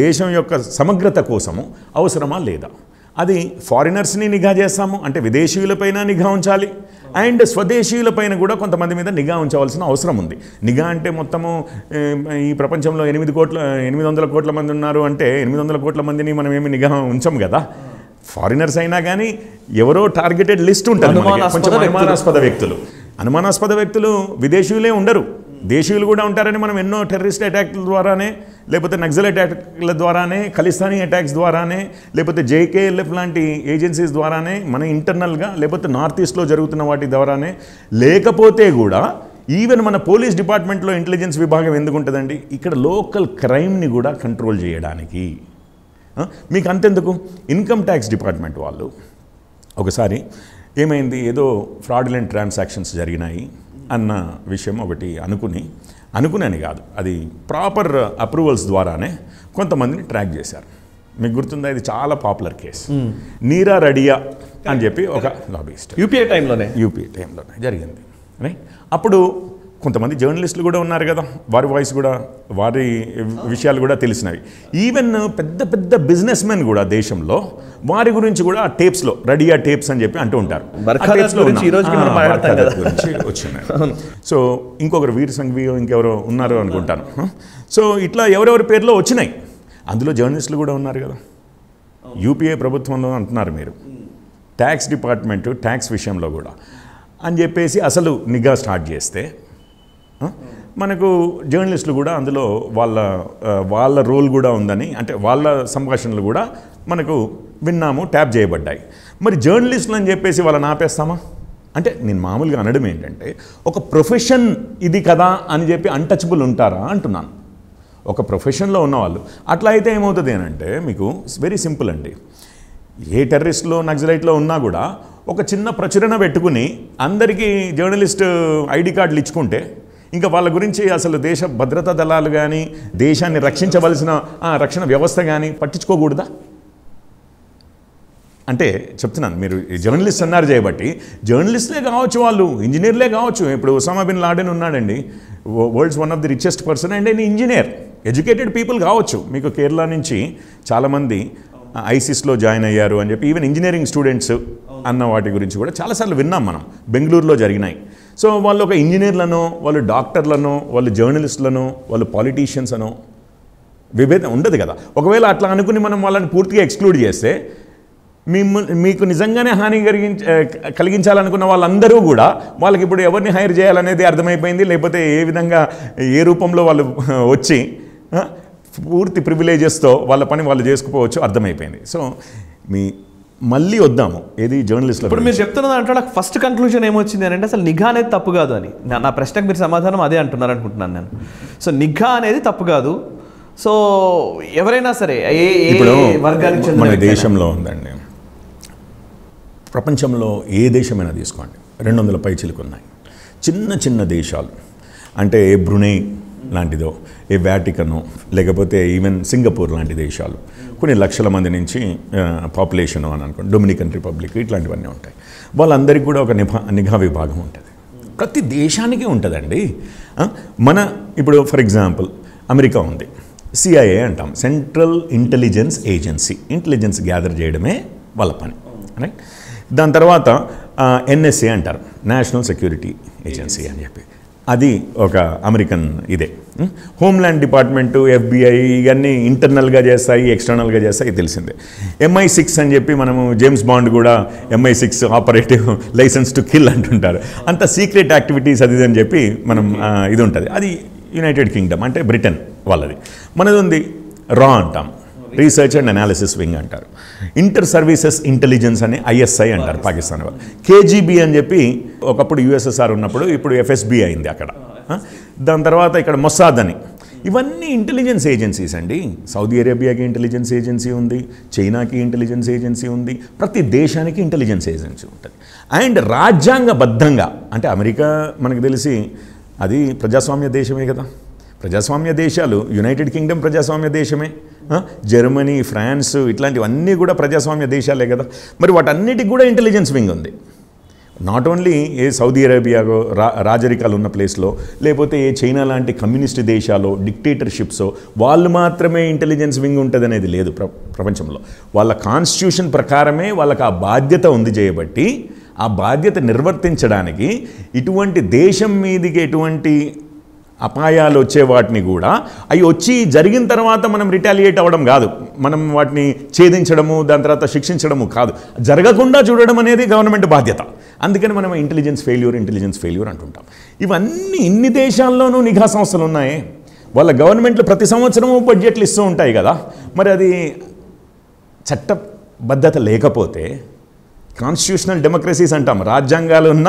దేశం యొక్క సమగ్రత కోసము అవసరమా లేదా? అది ఫారినర్స్ని నిఘా చేస్తాము అంటే విదేశీయులపైన నిఘా ఉంచాలి, అండ్ స్వదేశీయులపైన కూడా కొంతమంది మీద నిఘా ఉంచవలసిన అవసరం ఉంది. నిఘా అంటే మొత్తము ఈ ప్రపంచంలో 800 కోట్ల మంది ఉన్నారు అంటే 800 కోట్ల మందిని మనం ఏమి నిఘా ఉంచం కదా. ఫారినర్స్ అయినా కానీ ఎవరో టార్గెటెడ్ లిస్ట్ ఉంటుంది. కొంచెం అనుమానాస్పద వ్యక్తులు విదేశీయులే ఉండరు, దేశీయులు కూడా ఉంటారని మనం ఎన్నో టెర్రరిస్ట్ అటాక్ల ద్వారానే, లేకపోతే నక్సల్ అటాక్ల ద్వారానే, ఖలిస్తానీ అటాక్స్ ద్వారానే, లేకపోతే జేకేఎల్ఎఫ్ లాంటి ఏజెన్సీస్ ద్వారానే, మన ఇంటర్నల్గా, లేకపోతే నార్త్ ఈస్ట్లో జరుగుతున్న వాటి ద్వారానే, లేకపోతే కూడా ఈవెన్ మన పోలీస్ డిపార్ట్మెంట్లో ఇంటెలిజెన్స్ విభాగం ఎందుకు ఉంటుందండి? ఇక్కడ లోకల్ క్రైమ్ని కూడా కంట్రోల్ చేయడానికి. మీకు అంతెందుకు, ఇన్కమ్ ట్యాక్స్ డిపార్ట్మెంట్ వాళ్ళు ఒకసారి ఏమైంది, ఏదో ఫ్రాడ్యులెంట్ ట్రాన్సాక్షన్స్ జరిగినాయి అన్న విషయం ఒకటి అనుకుని కాదు, అది ప్రాపర్ అప్రూవల్స్ ద్వారానే కొంతమందిని ట్రాక్ చేశారు. మీకు గుర్తుందా? ఇది చాలా పాపులర్ కేసు. నీరా రడియా అని చెప్పి ఒక లాబీయిస్ట్, యూపీఏ టైంలోనే జరిగింది, రైట్. అప్పుడు కొంతమంది జర్నలిస్టులు కూడా ఉన్నారు కదా, వారి వాయిస్ కూడా, వారి విషయాలు కూడా తెలిసినవి. ఈవెన్ పెద్ద పెద్ద బిజినెస్ మెన్ కూడా దేశంలో వారి గురించి కూడా టేప్స్లో, రడియా టేప్స్ అని చెప్పి అంటూ ఉంటారు. వచ్చినాయి. సో ఇంకొకరు వీర్ సంఘ్వి ఇంకెవరో ఉన్నారు అనుకుంటాను. సో ఇట్లా ఎవరెవరి పేర్లో వచ్చినాయి, అందులో జర్నలిస్టులు కూడా ఉన్నారు కదా. యూపీఏ ప్రభుత్వంలో అంటున్నారు మీరు, ట్యాక్స్ డిపార్ట్మెంట్ ట్యాక్స్ విషయంలో కూడా అని చెప్పేసి అసలు నిఘా స్టార్ట్ చేస్తే మనకు జర్నలిస్టులు కూడా అందులో వాళ్ళ రోల్ కూడా ఉందని, అంటే వాళ్ళ సంభాషణలు కూడా మనకు విన్నాము, ట్యాప్ చేయబడ్డాయి. మరి జర్నలిస్టులు అని చెప్పేసి వాళ్ళని ఆపేస్తామా? అంటే నేను మామూలుగా అనడం ఏంటంటే, ఒక ప్రొఫెషన్ ఇది కదా అని చెప్పి అన్టచబుల్ ఉంటారా అంటున్నాను. ఒక ప్రొఫెషన్లో ఉన్నవాళ్ళు అట్లా అయితే ఏమవుతుంది అని అంటే, మీకు వెరీ సింపుల్ అండి. ఏ టెర్రరిస్ట్లో నక్సలైట్లో ఉన్నా కూడా ఒక చిన్న ప్రచురణ పెట్టుకుని అందరికీ జర్నలిస్ట్ ఐడి కార్డులు ఇచ్చుకుంటే ఇంకా వాళ్ళ గురించి అసలు దేశ భద్రతా దళాలు కానీ దేశాన్ని రక్షించవలసిన రక్షణ వ్యవస్థ కానీ పట్టించుకోకూడదా? అంటే చెప్తున్నాను, మీరు జర్నలిస్ట్ అన్నారు చేయబట్టి జర్నలిస్ట్లే కావచ్చు, వాళ్ళు ఇంజనీర్లే కావచ్చు. ఇప్పుడు ఒసామా బిన్ లాడెన్ ఉన్నాడండి, world's one of the richest person and ఆయన ఇంజనీర్, ఎడ్యుకేటెడ్ పీపుల్ కావచ్చు. మీకు కేరళ నుంచి చాలామంది ఐసిస్లో జాయిన్ అయ్యారు అని చెప్పి, ఈవెన్ ఇంజనీరింగ్ స్టూడెంట్స్ అన్న వాటి గురించి కూడా చాలాసార్లు విన్నాం మనం, బెంగళూరులో జరిగినాయి. సో వాళ్ళు ఒక ఇంజనీర్లను, వాళ్ళు డాక్టర్లను, వాళ్ళు జర్నలిస్టులను, వాళ్ళు పాలిటీషియన్స్ అనో విభేదం ఉండదు కదా. ఒకవేళ అట్లా అనుకుని మనం వాళ్ళని పూర్తిగా ఎక్స్క్లూడ్ చేస్తే మీకు నిజంగానే హాని కలిగించాలనుకున్న వాళ్ళందరూ కూడా వాళ్ళకి ఇప్పుడు ఎవరిని హైర్ చేయాలనేది అర్థమైపోయింది. లేకపోతే ఏ విధంగా ఏ రూపంలో వాళ్ళు వచ్చి పూర్తి ప్రివిలేజెస్తో వాళ్ళ పని వాళ్ళు చేసుకుపోవచ్చు అర్థమైపోయింది. సో మళ్ళీ వద్దాము ఏది జర్నలిస్ట్లో. ఇప్పుడు మీరు చెప్తున్న దాంట్లో నాకు ఫస్ట్ కన్క్లూజన్ ఏమొచ్చింది అని అంటే అసలు నిఘా అనేది తప్పు కాదు అని. నా ప్రశ్నకు మీరు సమాధానం అదే అంటున్నారు అనుకుంటున్నాను నేను. సో నిఘా అనేది తప్పు కాదు. సో ఎవరైనా సరే ఇప్పుడు మన దేశంలో ఉందండి, ప్రపంచంలో ఏ దేశమైనా తీసుకోండి, 200 పైచిలకు ఉన్నాయి. చిన్న చిన్న దేశాలు అంటే ఏ బ్రునై లాంటిదో, ఏ వ్యాటికనో, లేకపోతే ఈవెన్ సింగపూర్ లాంటి దేశాలు, కొన్ని లక్షల మంది నుంచి పాపులేషను అని అనుకోండి, డొమినికన్ రిపబ్లిక్, ఇట్లాంటివన్నీ ఉంటాయి. వాళ్ళందరికీ కూడా ఒక నిఘా విభాగం ఉంటుంది. ప్రతి దేశానికి ఉంటుందండి. మన ఇప్పుడు ఫర్ ఎగ్జాంపుల్ అమెరికా ఉంది, సిఐఏ అంటాం, central intelligence agency, intelligence gather చేయడమే వాళ్ళ పని, రైట్. దాని తర్వాత ఎన్ఎస్ఏ అంటారు, నేషనల్ సెక్యూరిటీ ఏజెన్సీ అని చెప్పి, అది ఒక అమెరికన్ ఇదే. హోమ్ల్యాండ్ డిపార్ట్మెంటు, FBI ఇవన్నీ ఇంటర్నల్గా చేస్తాయి, ఎక్స్టర్నల్గా చేస్తాయి, తెలిసిందే. MI6 అని చెప్పి మనము జేమ్స్ బాండ్ కూడా MI6 operative licence to kill అంటుంటారు. అంత సీక్రెట్ యాక్టివిటీస్ అది అని చెప్పి మనం ఇది ఉంటుంది. అది యునైటెడ్ కింగ్డమ్ అంటే బ్రిటన్ వాళ్ళది. మనది ఉంది రా అంటాం, రీసెర్చ్ అండ్ అనాలిసిస్ వింగ్ అంటారు. ఇంటర్ సర్వీసెస్ ఇంటెలిజెన్స్ అని ISI అంటారు పాకిస్తాన్ వాళ్ళు. KGB అని చెప్పి ఒకప్పుడు USSR ఉన్నప్పుడు, ఇప్పుడు FSB అయింది అక్కడ. దాని తర్వాత ఇక్కడ మొసాద్ అని, ఇవన్నీ ఇంటెలిజెన్స్ ఏజెన్సీస్ అండి. సౌదీ అరేబియాకి ఇంటెలిజెన్స్ ఏజెన్సీ ఉంది, చైనాకి ఇంటెలిజెన్స్ ఏజెన్సీ ఉంది, ప్రతి దేశానికి ఇంటెలిజెన్స్ ఏజెన్సీ ఉంటుంది. అండ్ రాజ్యాంగబద్ధంగా, అంటే అమెరికా మనకు తెలిసి అది ప్రజాస్వామ్య దేశమే కదా. ప్రజాస్వామ్య దేశాలు, యునైటెడ్ కింగ్డమ్ ప్రజాస్వామ్య దేశమే, జర్మనీ, ఫ్రాన్స్ ఇట్లాంటివన్నీ కూడా ప్రజాస్వామ్య దేశాలే కదా. మరి వాటన్నిటికి కూడా ఇంటెలిజెన్స్ వింగ్ ఉంది. నాట్ ఓన్లీ ఏ సౌదీ అరేబియాలో రాజరికాలు ఉన్న ప్లేస్లో, లేకపోతే ఏ చైనా లాంటి కమ్యూనిస్ట్ దేశాలు, డిక్టేటర్షిప్స్, వాళ్ళు మాత్రమే ఇంటెలిజెన్స్ వింగ్ ఉంటుంది అనేది లేదు ప్రపంచంలో. వాళ్ళ కాన్స్టిట్యూషన్ ప్రకారమే వాళ్ళకి ఆ బాధ్యత ఉంది చేయబట్టి, ఆ బాధ్యత నిర్వర్తించడానికి ఇటువంటి దేశం మీదికి ఎటువంటి అపాయాలు వచ్చే వాటిని కూడా అవి వచ్చి జరిగిన తర్వాత మనం రిటాలియేట్ అవ్వడం కాదు, మనం వాటిని ఛేదించడము, దాని తర్వాత శిక్షించడము కాదు, జరగకుండా చూడడం అనేది గవర్నమెంట్ బాధ్యత. అందుకని మనం ఇంటెలిజెన్స్ ఫెయిల్యూర్ అంటుంటాం. ఇవన్నీ ఇన్ని దేశాల్లోనూ నిఘా సంస్థలు ఉన్నాయి. వాళ్ళ గవర్నమెంట్లు ప్రతి సంవత్సరము బడ్జెట్లు ఇస్తూ ఉంటాయి కదా. మరి అది చట్టబద్ధత లేకపోతే, కాన్స్టిట్యూషనల్ డెమోక్రసీస్ అంటాం, రాజ్యాంగాలు ఉన్న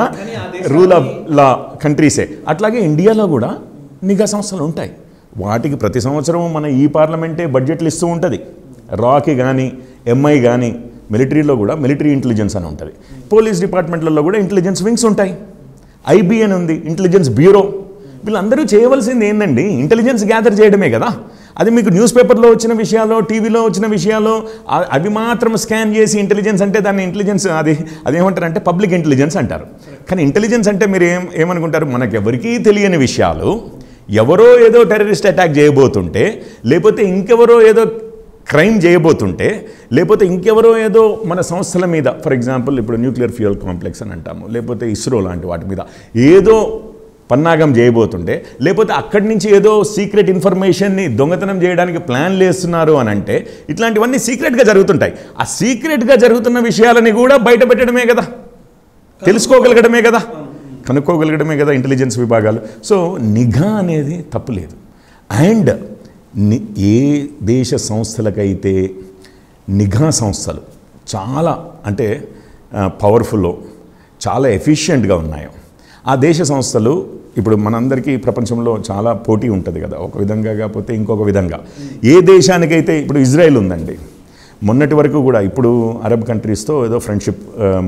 రూల్ ఆఫ్ లా కంట్రీసే, అట్లాగే ఇండియాలో కూడా నిఘా సంస్థలు ఉంటాయి. వాటికి ప్రతి సంవత్సరం మన ఈ పార్లమెంటే బడ్జెట్లు ఇస్తూ ఉంటుంది. రాకి కానీ, MI కానీ, మిలిటరీలో కూడా మిలిటరీ ఇంటెలిజెన్స్ అని ఉంటుంది. పోలీస్ డిపార్ట్మెంట్లలో కూడా ఇంటెలిజెన్స్ వింగ్స్ ఉంటాయి. IB అని ఉంది, ఇంటెలిజెన్స్ బ్యూరో. వీళ్ళందరూ చేయవలసింది ఏంటండి? ఇంటెలిజెన్స్ గ్యాదర్ చేయడమే కదా. అది మీకు న్యూస్ పేపర్లో వచ్చిన విషయాలు, టీవీలో వచ్చిన విషయాలు అవి మాత్రం స్కాన్ చేసి ఇంటెలిజెన్స్ అంటే దాన్ని ఇంటెలిజెన్స్ అదేమంటారు అంటే పబ్లిక్ ఇంటెలిజెన్స్ అంటారు. కానీ ఇంటెలిజెన్స్ అంటే మీరు ఏమనుకుంటారు? మనకెవరికీ తెలియని విషయాలు, ఎవరో ఏదో టెర్రరిస్ట్ అటాక్ చేయబోతుంటే, లేకపోతే ఇంకెవరో ఏదో క్రైమ్ చేయబోతుంటే, లేకపోతే ఇంకెవరో ఏదో మన సంస్థల మీద, ఫర్ ఎగ్జాంపుల్ ఇప్పుడు న్యూక్లియర్ ఫ్యూయల్ కాంప్లెక్స్ అని అంటాము, లేకపోతే ఇస్రో లాంటి వాటి మీద ఏదో పన్నాగం చేయబోతుంటే, లేకపోతే అక్కడి నుంచి ఏదో సీక్రెట్ ఇన్ఫర్మేషన్ని దొంగతనం చేయడానికి ప్లాన్లు వేస్తున్నారు అని అంటే, ఇట్లాంటివన్నీ సీక్రెట్గా జరుగుతుంటాయి. ఆ సీక్రెట్గా జరుగుతున్న విషయాలని కూడా బయట పెట్టడమే కదా, తెలుసుకోగలగడమే కదా, కనుక్కోగలగడమే కదా ఇంటెలిజెన్స్ విభాగాలు. సో నిఘా అనేది తప్పులేదు. అండ్ ఏ దేశ సంస్థలకైతే నిఘా సంస్థలు చాలా అంటే పవర్ఫుల్లో, చాలా ఎఫిషియెంట్గా ఉన్నాయో, ఆ దేశ సంస్థలు ఇప్పుడు మనందరికీ ప్రపంచంలో చాలా పోటీ ఉంటుంది కదా, ఒక విధంగా కాకపోతే ఇంకొక విధంగా. ఏ దేశానికైతే ఇప్పుడు ఇజ్రాయెల్ ఉందండి, మొన్నటి వరకు కూడా ఇప్పుడు అరబ్ కంట్రీస్తో ఏదో ఫ్రెండ్షిప్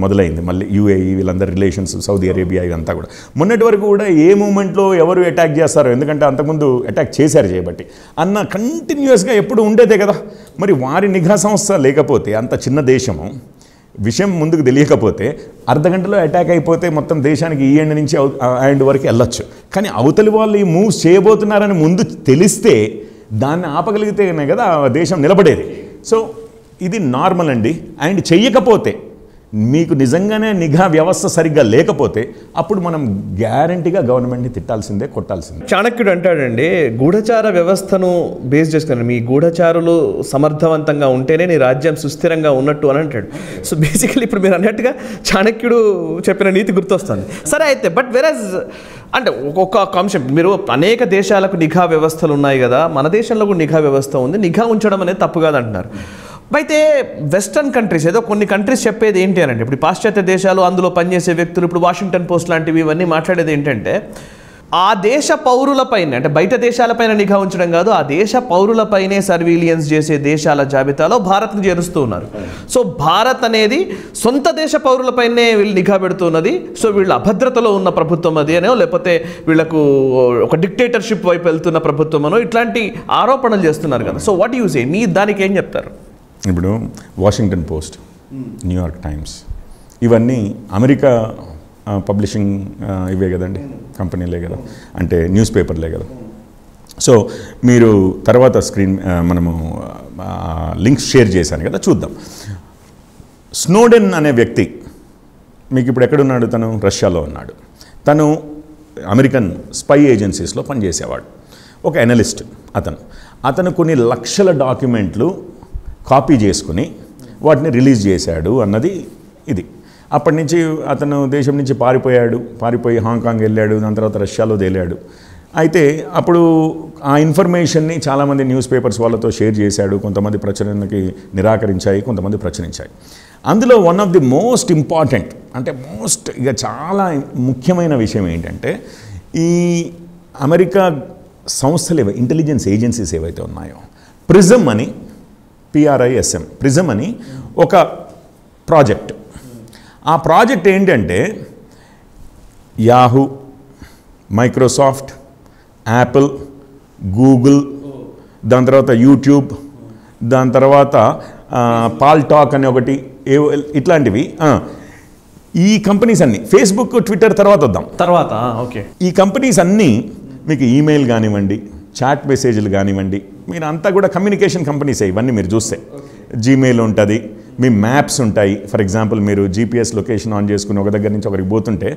మొదలైంది, మళ్ళీ యూఏఈ వీళ్ళందరి రిలేషన్స్, సౌదీ అరేబియా ఇదంతా కూడా. మొన్నటి వరకు కూడా ఏ మూమెంట్లో ఎవరు అటాక్ చేస్తారో, ఎందుకంటే అంతకుముందు అటాక్ చేశారు చేయబట్టి అన్న కంటిన్యూస్గా ఎప్పుడు ఉండేదే కదా. మరి వారి నిఘా సంస్థ లేకపోతే, అంత చిన్న దేశము విషయం ముందుకు తెలియకపోతే అర్ధగంటలో అటాక్ అయిపోతే మొత్తం దేశానికి ఈ ఎండ్ నుంచి ఆ ఎండ్ వరకు వెళ్ళొచ్చు. కానీ అవతలి వాళ్ళు ఈ మూవ్స్ చేయబోతున్నారని ముందు తెలిస్తే దాన్ని ఆపగలిగితేనే కదా దేశం నిలబడేది. సో ఇది నార్మల్ అండి. అండ్ చెయ్యకపోతే, మీకు నిజంగానే నిఘా వ్యవస్థ సరిగ్గా లేకపోతే అప్పుడు మనం గ్యారంటీగా గవర్నమెంట్ని తిట్టాల్సిందే, కొట్టాల్సిందే. చాణక్యుడు అంటాడండి, గూఢచార వ్యవస్థను బేస్ చేసుకుని మీ గూఢచారులు సమర్థవంతంగా ఉంటేనే నీ రాజ్యం సుస్థిరంగా ఉన్నట్టు అని అంటాడు. సో బేసికలీ ఇప్పుడు మీరు అన్నట్టుగా చాణక్యుడు చెప్పిన నీతి గుర్తొస్తుంది. సరే అయితే బట్ వెరస్ అంటే ఒక్కొక్క అంశం, మీరు అనేక దేశాలకు నిఘా వ్యవస్థలు ఉన్నాయి కదా, మన దేశంలో కూడా నిఘా వ్యవస్థ ఉంది, నిఘా ఉంచడం అనేది తప్పు కాదంటున్నారు. అయితే వెస్టర్న్ కంట్రీస్, ఏదో కొన్ని కంట్రీస్ చెప్పేది ఏంటి అని అంటే, ఇప్పుడు పాశ్చాత్య దేశాలు, అందులో పనిచేసే వ్యక్తులు, ఇప్పుడు వాషింగ్టన్ పోస్ట్ లాంటివి ఇవన్నీ మాట్లాడేది ఏంటంటే, ఆ దేశ పౌరులపైన, అంటే బయట దేశాలపైన నిఘా ఉంచడం కాదు, ఆ దేశ పౌరులపైనే సర్వీలియన్స్ చేసే దేశాల జాబితాలో భారత్ని చేరుస్తూ ఉన్నారు. సో భారత్ అనేది సొంత దేశ పౌరులపైనే వీళ్ళు నిఘా పెడుతున్నది. సో వీళ్ళు అభద్రతలో ఉన్న ప్రభుత్వం అది అనో, లేకపోతే వీళ్ళకు ఒక డిక్టేటర్షిప్ వైపు వెళ్తున్న ప్రభుత్వం అనో, ఇట్లాంటి ఆరోపణలు చేస్తున్నారు కదా. సో వాట్ యూ సే, మీ దానికి ఏం చెప్తారు? ఇప్పుడు వాషింగ్టన్ పోస్ట్, న్యూయార్క్ టైమ్స్ ఇవన్నీ అమెరికా పబ్లిషింగ్ ఇవే కదండి, కంపెనీలే కదా, అంటే న్యూస్ పేపర్లే కదా. సో మీరు తర్వాత మనము లింక్స్ షేర్ చేశాను కదా, చూద్దాం. స్నోడెన్ అనే వ్యక్తి మీకు ఇప్పుడు ఎక్కడున్నాడు? తను రష్యాలో ఉన్నాడు. తను అమెరికన్ స్పై ఏజెన్సీస్లో పనిచేసేవాడు, ఒక ఎనలిస్ట్. అతను కొన్ని లక్షల డాక్యుమెంట్లు కాపీ చేసుకుని వాటిని రిలీజ్ చేశాడు అన్నది ఇది. అప్పటి నుంచి అతను దేశం నుంచి పారిపోయి హాంకాంగ్ వెళ్ళాడు, దాని తర్వాత రష్యాలో తేలాడు. అయితే అప్పుడు ఆ ఇన్ఫర్మేషన్ని చాలామంది న్యూస్ పేపర్స్ వాళ్ళతో షేర్ చేశాడు. కొంతమంది ప్రచురణకి నిరాకరించాయి, కొంతమంది ప్రచురించాయి. అందులో one of the most important, అంటే ఇక చాలా ముఖ్యమైన విషయం ఏంటంటే, ఈ అమెరికా సంస్థలు ఇంటెలిజెన్స్ ఏజెన్సీస్ ఏవైతే ఉన్నాయో, ప్రిజమ్ అని, ప్రిజమ్ అని ఒక ప్రాజెక్ట్. ఆ ప్రాజెక్ట్ ఏంటంటే యాహూ, మైక్రోసాఫ్ట్, యాపిల్, గూగుల్, దాని తర్వాత యూట్యూబ్, దాని తర్వాత పాల్ టాక్ అని ఒకటి, ఇట్లాంటివి ఈ కంపెనీస్ అన్నీ, ఫేస్బుక్, ట్విట్టర్ తర్వాత వద్దాం తర్వాత. ఓకే, ఈ కంపెనీస్ అన్నీ మీకు ఈమెయిల్ కానివ్వండి, చాట్ మెసేజ్లు కానివ్వండి, మీరు అంతా కూడా కమ్యూనికేషన్ కంపెనీసే ఇవన్నీ. మీరు చూస్తే జీమెయిల్ ఉంటుంది, మీ మ్యాప్స్ ఉంటాయి. ఫర్ ఎగ్జాంపుల్ మీరు జీపీఎస్ లొకేషన్ ఆన్ చేసుకుని ఒక దగ్గర నుంచి ఒకరికి పోతుంటే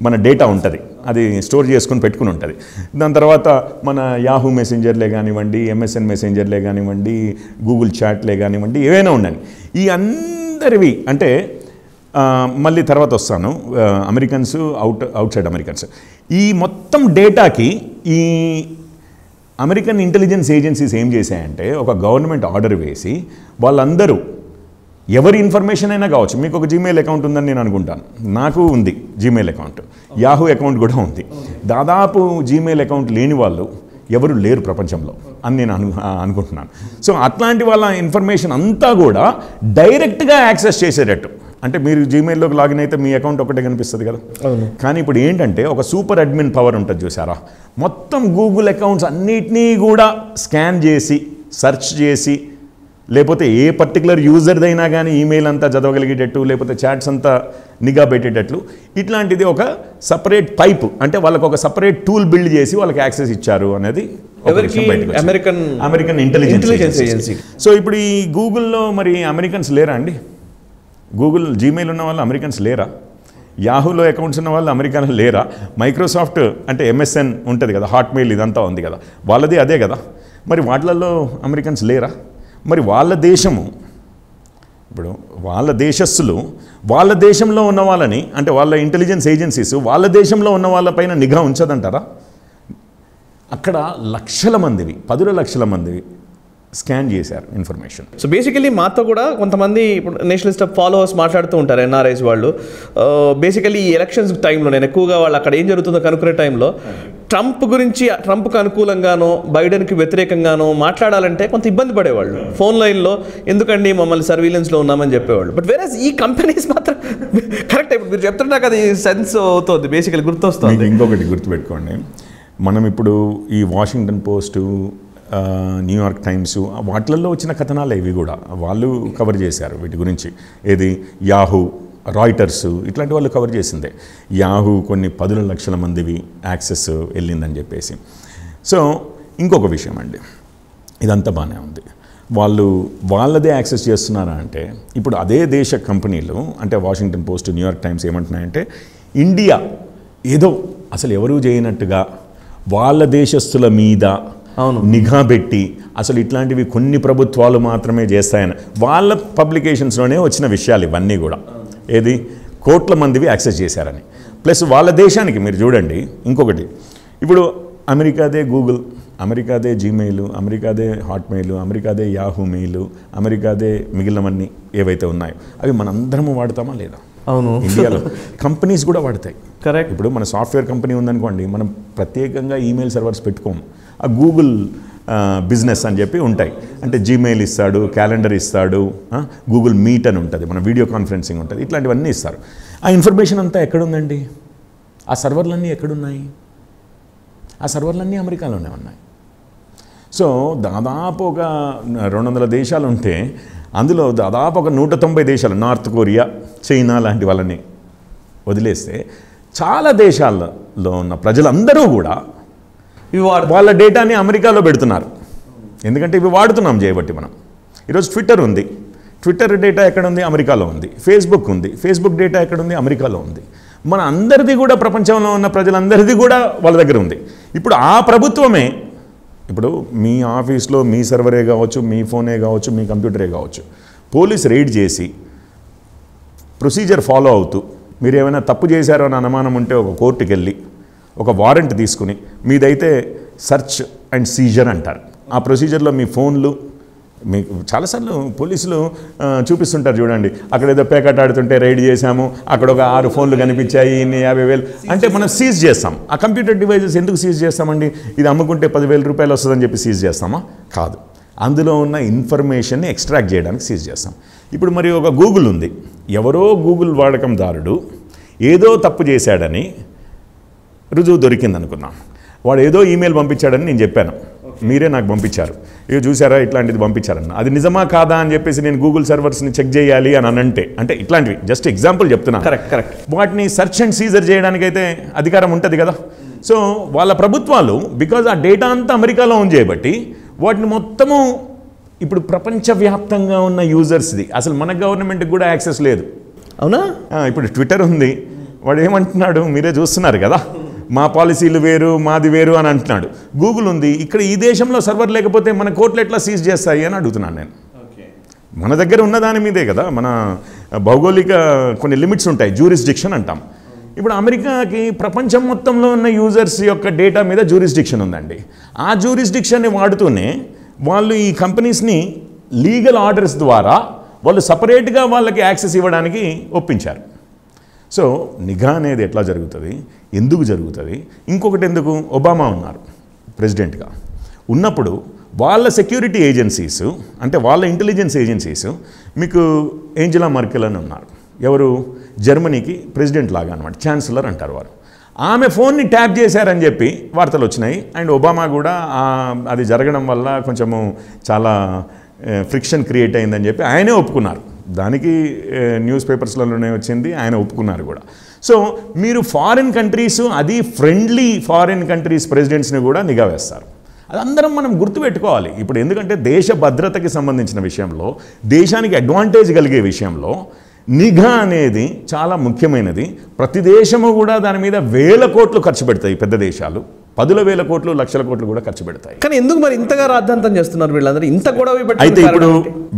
మన డేటా ఉంటుంది, అది స్టోర్ చేసుకుని పెట్టుకుని ఉంటుంది. దాని తర్వాత మన యాహూ మెసెంజర్లే కానివ్వండి, ఎంఎస్ఎన్ మెసెంజర్లే కానివ్వండి, గూగుల్ చాట్లే కానివ్వండి, ఏవైనా ఉండండి. ఈ అందరివి అంటే మళ్ళీ తర్వాత వస్తాను, అమెరికన్స్, అవుట్ సైడ్ అమెరికన్స్. ఈ మొత్తం డేటాకి ఈ అమెరికన్ ఇంటెలిజెన్స్ ఏజెన్సీస్ ఏం చేశాయంటే, ఒక గవర్నమెంట్ ఆర్డర్ వేసి వాళ్ళందరూ ఎవరి ఇన్ఫర్మేషన్ అయినా కావచ్చు. మీకు ఒక జీమెయిల్ అకౌంట్ ఉందని నేను అనుకుంటాను, నాకు ఉంది జీమెయిల్ అకౌంట్, యాహూ అకౌంట్ కూడా ఉంది. దాదాపు జీమెయిల్ అకౌంట్ లేని వాళ్ళు ఎవరు లేరు ప్రపంచంలో అని నేను అనుకుంటున్నాను. సో అట్లాంటి వాళ్ళ ఇన్ఫర్మేషన్ అంతా కూడా డైరెక్ట్గా యాక్సెస్ చేసేటట్టు, అంటే మీరు జీమెయిల్లోకి లాగిన్ అయితే మీ అకౌంట్ ఒకటే కనిపిస్తుంది కదా. కానీ ఇప్పుడు ఏంటంటే ఒక సూపర్ అడ్మిన్ పవర్ ఉంటుంది చూసారా, మొత్తం గూగుల్ అకౌంట్స్ అన్నిటినీ కూడా స్కాన్ చేసి, సెర్చ్ చేసి, లేకపోతే ఏ పర్టికులర్ యూజర్దైనా కానీ ఈమెయిల్ అంతా చదవగలిగేటట్టు, లేకపోతే చాట్స్ అంతా నిఘా పెట్టేటట్లు, ఇట్లాంటిది ఒక సపరేట్ పైప్, అంటే వాళ్ళకు ఒక సపరేట్ టూల్ బిల్డ్ చేసి వాళ్ళకి యాక్సెస్ ఇచ్చారు అనేది అమెరికన్ ఇంటెలిజెన్స్ ఏజెన్సీ. సో ఇప్పుడు ఈ గూగుల్లో మరి అమెరికన్స్ లేరా అండి? గూగుల్ జీమెయిల్ ఉన్న వాళ్ళు అమెరికన్స్ లేరా? యాహూలో అకౌంట్స్ ఉన్న వాళ్ళు అమెరికన్స్ లేరా? మైక్రోసాఫ్ట్ అంటే ఎంఎస్ఎన్ ఉంటుంది కదా, హాట్మెయిల్ ఇదంతా ఉంది కదా, వాళ్ళది అదే కదా. మరి వాటిలలో అమెరికన్స్ లేరా? మరి వాళ్ళ దేశము, ఇప్పుడు వాళ్ళ దేశస్తులు వాళ్ళ దేశంలో ఉన్న వాళ్ళని, అంటే వాళ్ళ ఇంటెలిజెన్స్ ఏజెన్సీస్ వాళ్ళ దేశంలో ఉన్న వాళ్ళపైన నిఘా ఉంచదంటారా? అక్కడ లక్షల మందివి, 10 లక్షల మందివి స్కాన్ చేశారు ఇన్ఫర్మేషన్. సో బేసికలీ మాతో కూడా కొంతమంది ఇప్పుడు నేషనలిస్ట్ ఫాలోవర్స్ మాట్లాడుతూ ఉంటారు, ఎన్ఆర్ఐస్ వాళ్ళు. బేసికలీ ఈ ఎలక్షన్స్ టైంలో నేను ఎక్కువగా వాళ్ళు అక్కడ ఏం జరుగుతుందో కనుక్కునే టైంలో ట్రంప్ గురించి ట్రంప్కి అనుకూలంగానో బైడెన్కి వ్యతిరేకంగానో మాట్లాడాలంటే కొంత ఇబ్బంది పడేవాళ్ళు ఫోన్ లైన్లో, ఎందుకండి మమ్మల్ని సర్వీలెన్స్లో ఉన్నామని చెప్పేవాళ్ళు. బట్ వేరే ఈ కంపెనీస్ మాత్రం కరెక్ట్. ఇప్పుడు మీరు చెప్తున్నా నాకు అది సెన్స్ అవుతుంది, బేసికలీ గుర్తొస్తుంది. ఇంకొకటి గుర్తుపెట్టుకోండి, మనం ఇప్పుడు ఈ వాషింగ్టన్ పోస్టు, న్యూయార్క్ టైమ్స్ వాటిల్లో వచ్చిన కథనాలు ఇవి కూడా వాళ్ళు కవర్ చేశారు వీటి గురించి. ఏది యాహూ, రాయిటర్స్ ఇట్లాంటి వాళ్ళు కవర్ చేసిందే. యాహూ కొన్ని 10 లక్షల మందివి యాక్సెస్ వెళ్ళిందని చెప్పేసి. సో ఇంకొక విషయం అండి, ఇదంతా బాగానే ఉంది, వాళ్ళు వాళ్ళదే యాక్సెస్ చేస్తున్నారా అంటే, ఇప్పుడు అదే దేశ కంపెనీలు అంటే వాషింగ్టన్ పోస్ట్, న్యూయార్క్ టైమ్స్ ఏమంటున్నాయంటే, ఇండియా ఏదో అసలు ఎవరూ చేయనట్టుగా వాళ్ళ దేశస్తుల మీద నిఘా పెట్టి అసలు ఇట్లాంటివి కొన్ని ప్రభుత్వాలు మాత్రమే చేస్తాయని వాళ్ళ పబ్లికేషన్స్లోనే వచ్చిన విషయాలు ఇవన్నీ కూడా. ఏది కోట్ల మందివి యాక్సెస్ చేశారని. ప్లస్ వాళ్ళ దేశానికి మీరు చూడండి ఇంకొకటి, ఇప్పుడు అమెరికాదే గూగుల్, అమెరికాదే జీమెయిల్, అమెరికాదే హాట్మెయిల్, అమెరికాదే యాహూ మెయిల్, అమెరికాదే మిగిలినవన్నీ ఏవైతే ఉన్నాయో అవి మనందరము వాడతామా లేదా? అవును, ఇండియాలో కంపెనీస్ కూడా వాడతాయి. కరెక్ట్. ఇప్పుడు మన సాఫ్ట్వేర్ కంపెనీ ఉందనుకోండి, మనం ప్రత్యేకంగా ఈమెయిల్ సర్వర్స్ పెట్టుకోము. ఆ గూగుల్ బిజినెస్ అని చెప్పి ఉంటాయి. అంటే జీమెయిల్ ఇస్తాడు, క్యాలెండర్ ఇస్తాడు, గూగుల్ మీట్ అని ఉంటుంది, మన వీడియో కాన్ఫరెన్సింగ్ ఉంటుంది, ఇట్లాంటివన్నీ ఇస్తారు. ఆ ఇన్ఫర్మేషన్ అంతా ఎక్కడుందండి? ఆ సర్వర్లన్నీ ఎక్కడున్నాయి? ఆ సర్వర్లన్నీ అమెరికాలోనే ఉన్నాయి. సో దాదాపు ఒక 200 దేశాలు ఉంటే అందులో దాదాపు ఒక 190 దేశాలు, నార్త్ కొరియా, చైనా లాంటి వాళ్ళని వదిలేస్తే చాలా దేశాల్లో ఉన్న ప్రజలందరూ కూడా వాళ్ళ డేటాని అమెరికాలో పెడుతున్నారు. ఎందుకంటే ఇవి వాడుతున్నాం చేయబట్టి మనం. ఈరోజు ట్విట్టర్ ఉంది, ట్విట్టర్ డేటా ఎక్కడ ఉంది? అమెరికాలో ఉంది. ఫేస్బుక్ ఉంది, ఫేస్బుక్ డేటా ఎక్కడ ఉంది? అమెరికాలో ఉంది. మన అందరిది కూడా, ప్రపంచంలో ఉన్న ప్రజలందరిది కూడా వాళ్ళ దగ్గర ఉంది. ఇప్పుడు ఆ ప్రభుత్వమే, ఇప్పుడు మీ ఆఫీస్లో మీ సర్వరే కావచ్చు, మీ ఫోనే కావచ్చు, మీ కంప్యూటరే కావచ్చు, పోలీస్ రైడ్ చేసి ప్రొసీజర్ ఫాలో అవుతూ మీరు ఏమైనా తప్పు చేశారో అని అనుమానం ఉంటే ఒక కోర్టుకి వెళ్ళి ఒక వారెంట్ తీసుకుని, మీదైతే సర్చ్ అండ్ సీజర్ అంటారు. ఆ ప్రొసీజర్లో మీ ఫోన్లు, మీకు చాలాసార్లు పోలీసులు చూపిస్తుంటారు చూడండి, అక్కడ ఏదో పేకాట ఆడుతుంటే రైడ్ చేశాము, అక్కడ ఒక 6 ఫోన్లు కనిపించాయి, ఇన్ని 50,000 అంటే మనం సీజ్ చేస్తాం. ఆ కంప్యూటర్ డివైజెస్ ఎందుకు సీజ్ చేస్తామండి? ఇది అమ్ముకుంటే 10,000 రూపాయలు వస్తుందని చెప్పి సీజ్ చేస్తామా? కాదు, అందులో ఉన్న ఇన్ఫర్మేషన్ని ఎక్స్ట్రాక్ట్ చేయడానికి సీజ్ చేస్తాం. ఇప్పుడు మరి ఒక గూగుల్ ఉంది, ఎవరో గూగుల్ వాడకందారుడు ఏదో తప్పు చేశాడని రుజువు దొరికింది అనుకుందాం, వాడు ఏదో ఈమెయిల్ పంపించాడని నేను చెప్పాను, మీరే నాకు పంపించారు, ఇక చూసారా ఇట్లాంటిది పంపించారన్న, అది నిజమా కాదా అని చెప్పేసి నేను గూగుల్ సర్వర్స్ని చెక్ చేయాలి అని అంటే ఇట్లాంటివి జస్ట్ ఎగ్జాంపుల్ చెప్తున్నాను. కరెక్ట్. వాటిని సర్చ్ అండ్ సీజర్ చేయడానికైతే అధికారం ఉంటుంది కదా. సో వాళ్ళ ప్రభుత్వాలు బికాజ్ ఆ డేటా అంతా అమెరికాలో ఉంది చేయబట్టి వాటిని మొత్తము ఇప్పుడు ప్రపంచవ్యాప్తంగా ఉన్న యూజర్స్ది, అసలు మన గవర్నమెంట్కి కూడా యాక్సెస్ లేదు. అవునా? ఇప్పుడు ట్విట్టర్ ఉంది, వాడు ఏమంటున్నాడు మీరే చూస్తున్నారు కదా, మా పాలసీలు వేరు మాది వేరు అని అంటున్నాడు. గూగుల్ ఉంది, ఇక్కడ ఈ దేశంలో సర్వర్ లేకపోతే మన కోర్టులు ఎట్లా సీజ్ చేస్తాయి అని అడుగుతున్నాను నేను. మన దగ్గర ఉన్న దాని మీదే కదా, మన భౌగోళిక కొన్ని లిమిట్స్ ఉంటాయి, జ్యూరిస్డిక్షన్ అంటాం. ఇప్పుడు అమెరికాకి ప్రపంచం మొత్తంలో ఉన్న యూజర్స్ యొక్క డేటా మీద జ్యూరిస్డిక్షన్ ఉందండి. ఆ జ్యూరిస్డిక్షన్ని వాడుతూనే వాళ్ళు ఈ కంపెనీస్ని లీగల్ ఆర్డర్స్ ద్వారా వాళ్ళు సపరేట్గా వాళ్ళకి యాక్సెస్ ఇవ్వడానికి ఒప్పించారు. సో నిఘా అనేది ఎట్లా జరుగుతుంది, ఎందుకు జరుగుతుంది? ఇంకొకటి, ఎందుకు ఒబామా ఉన్నారు ప్రెసిడెంట్గా ఉన్నప్పుడు వాళ్ళ సెక్యూరిటీ ఏజెన్సీస్, అంటే వాళ్ళ ఇంటెలిజెన్స్ ఏజెన్సీస్, మీకు ఏంజెలా మర్కెల్ అని ఉన్నారు, ఎవరు జర్మనీకి ప్రెసిడెంట్ లాగా అనమాట, ఛాన్సలర్ అంటారు వారు. ఆమె ఫోన్ని ట్యాప్ చేశారని చెప్పి వార్తలు వచ్చినాయి. అండ్ ఒబామా కూడా అది జరగడం వల్ల కొంచెము చాలా ఫ్రిక్షన్ క్రియేట్ అయిందని చెప్పి ఆయనే ఒప్పుకున్నారు. దానికి న్యూస్ పేపర్స్లలోనే వచ్చింది, ఆయన ఒప్పుకున్నారు కూడా. సో మీరు ఫారిన్ కంట్రీస్, అది ఫ్రెండ్లీ ఫారిన్ కంట్రీస్ ప్రెసిడెంట్స్ని కూడా నిఘా వేస్తారు. అది అందరం మనం గుర్తుపెట్టుకోవాలి. ఇప్పుడు ఎందుకంటే దేశ భద్రతకి సంబంధించిన విషయంలో, దేశానికి అడ్వాంటేజ్ కలిగే విషయంలో నిఘా అనేది చాలా ముఖ్యమైనది. ప్రతి దేశము కూడా దాని మీద 1000 కోట్లు ఖర్చు పెడతాయి. పెద్ద దేశాలు 10,000 కోట్లు, లక్షల కోట్లు కూడా ఖర్చు పెడతాయి. కానీ ఎందుకు మరి ఇంతగా రాద్ధాంతం చేస్తున్నారు వీళ్ళందరూ, ఇంత గొడవ? అయితే ఇప్పుడు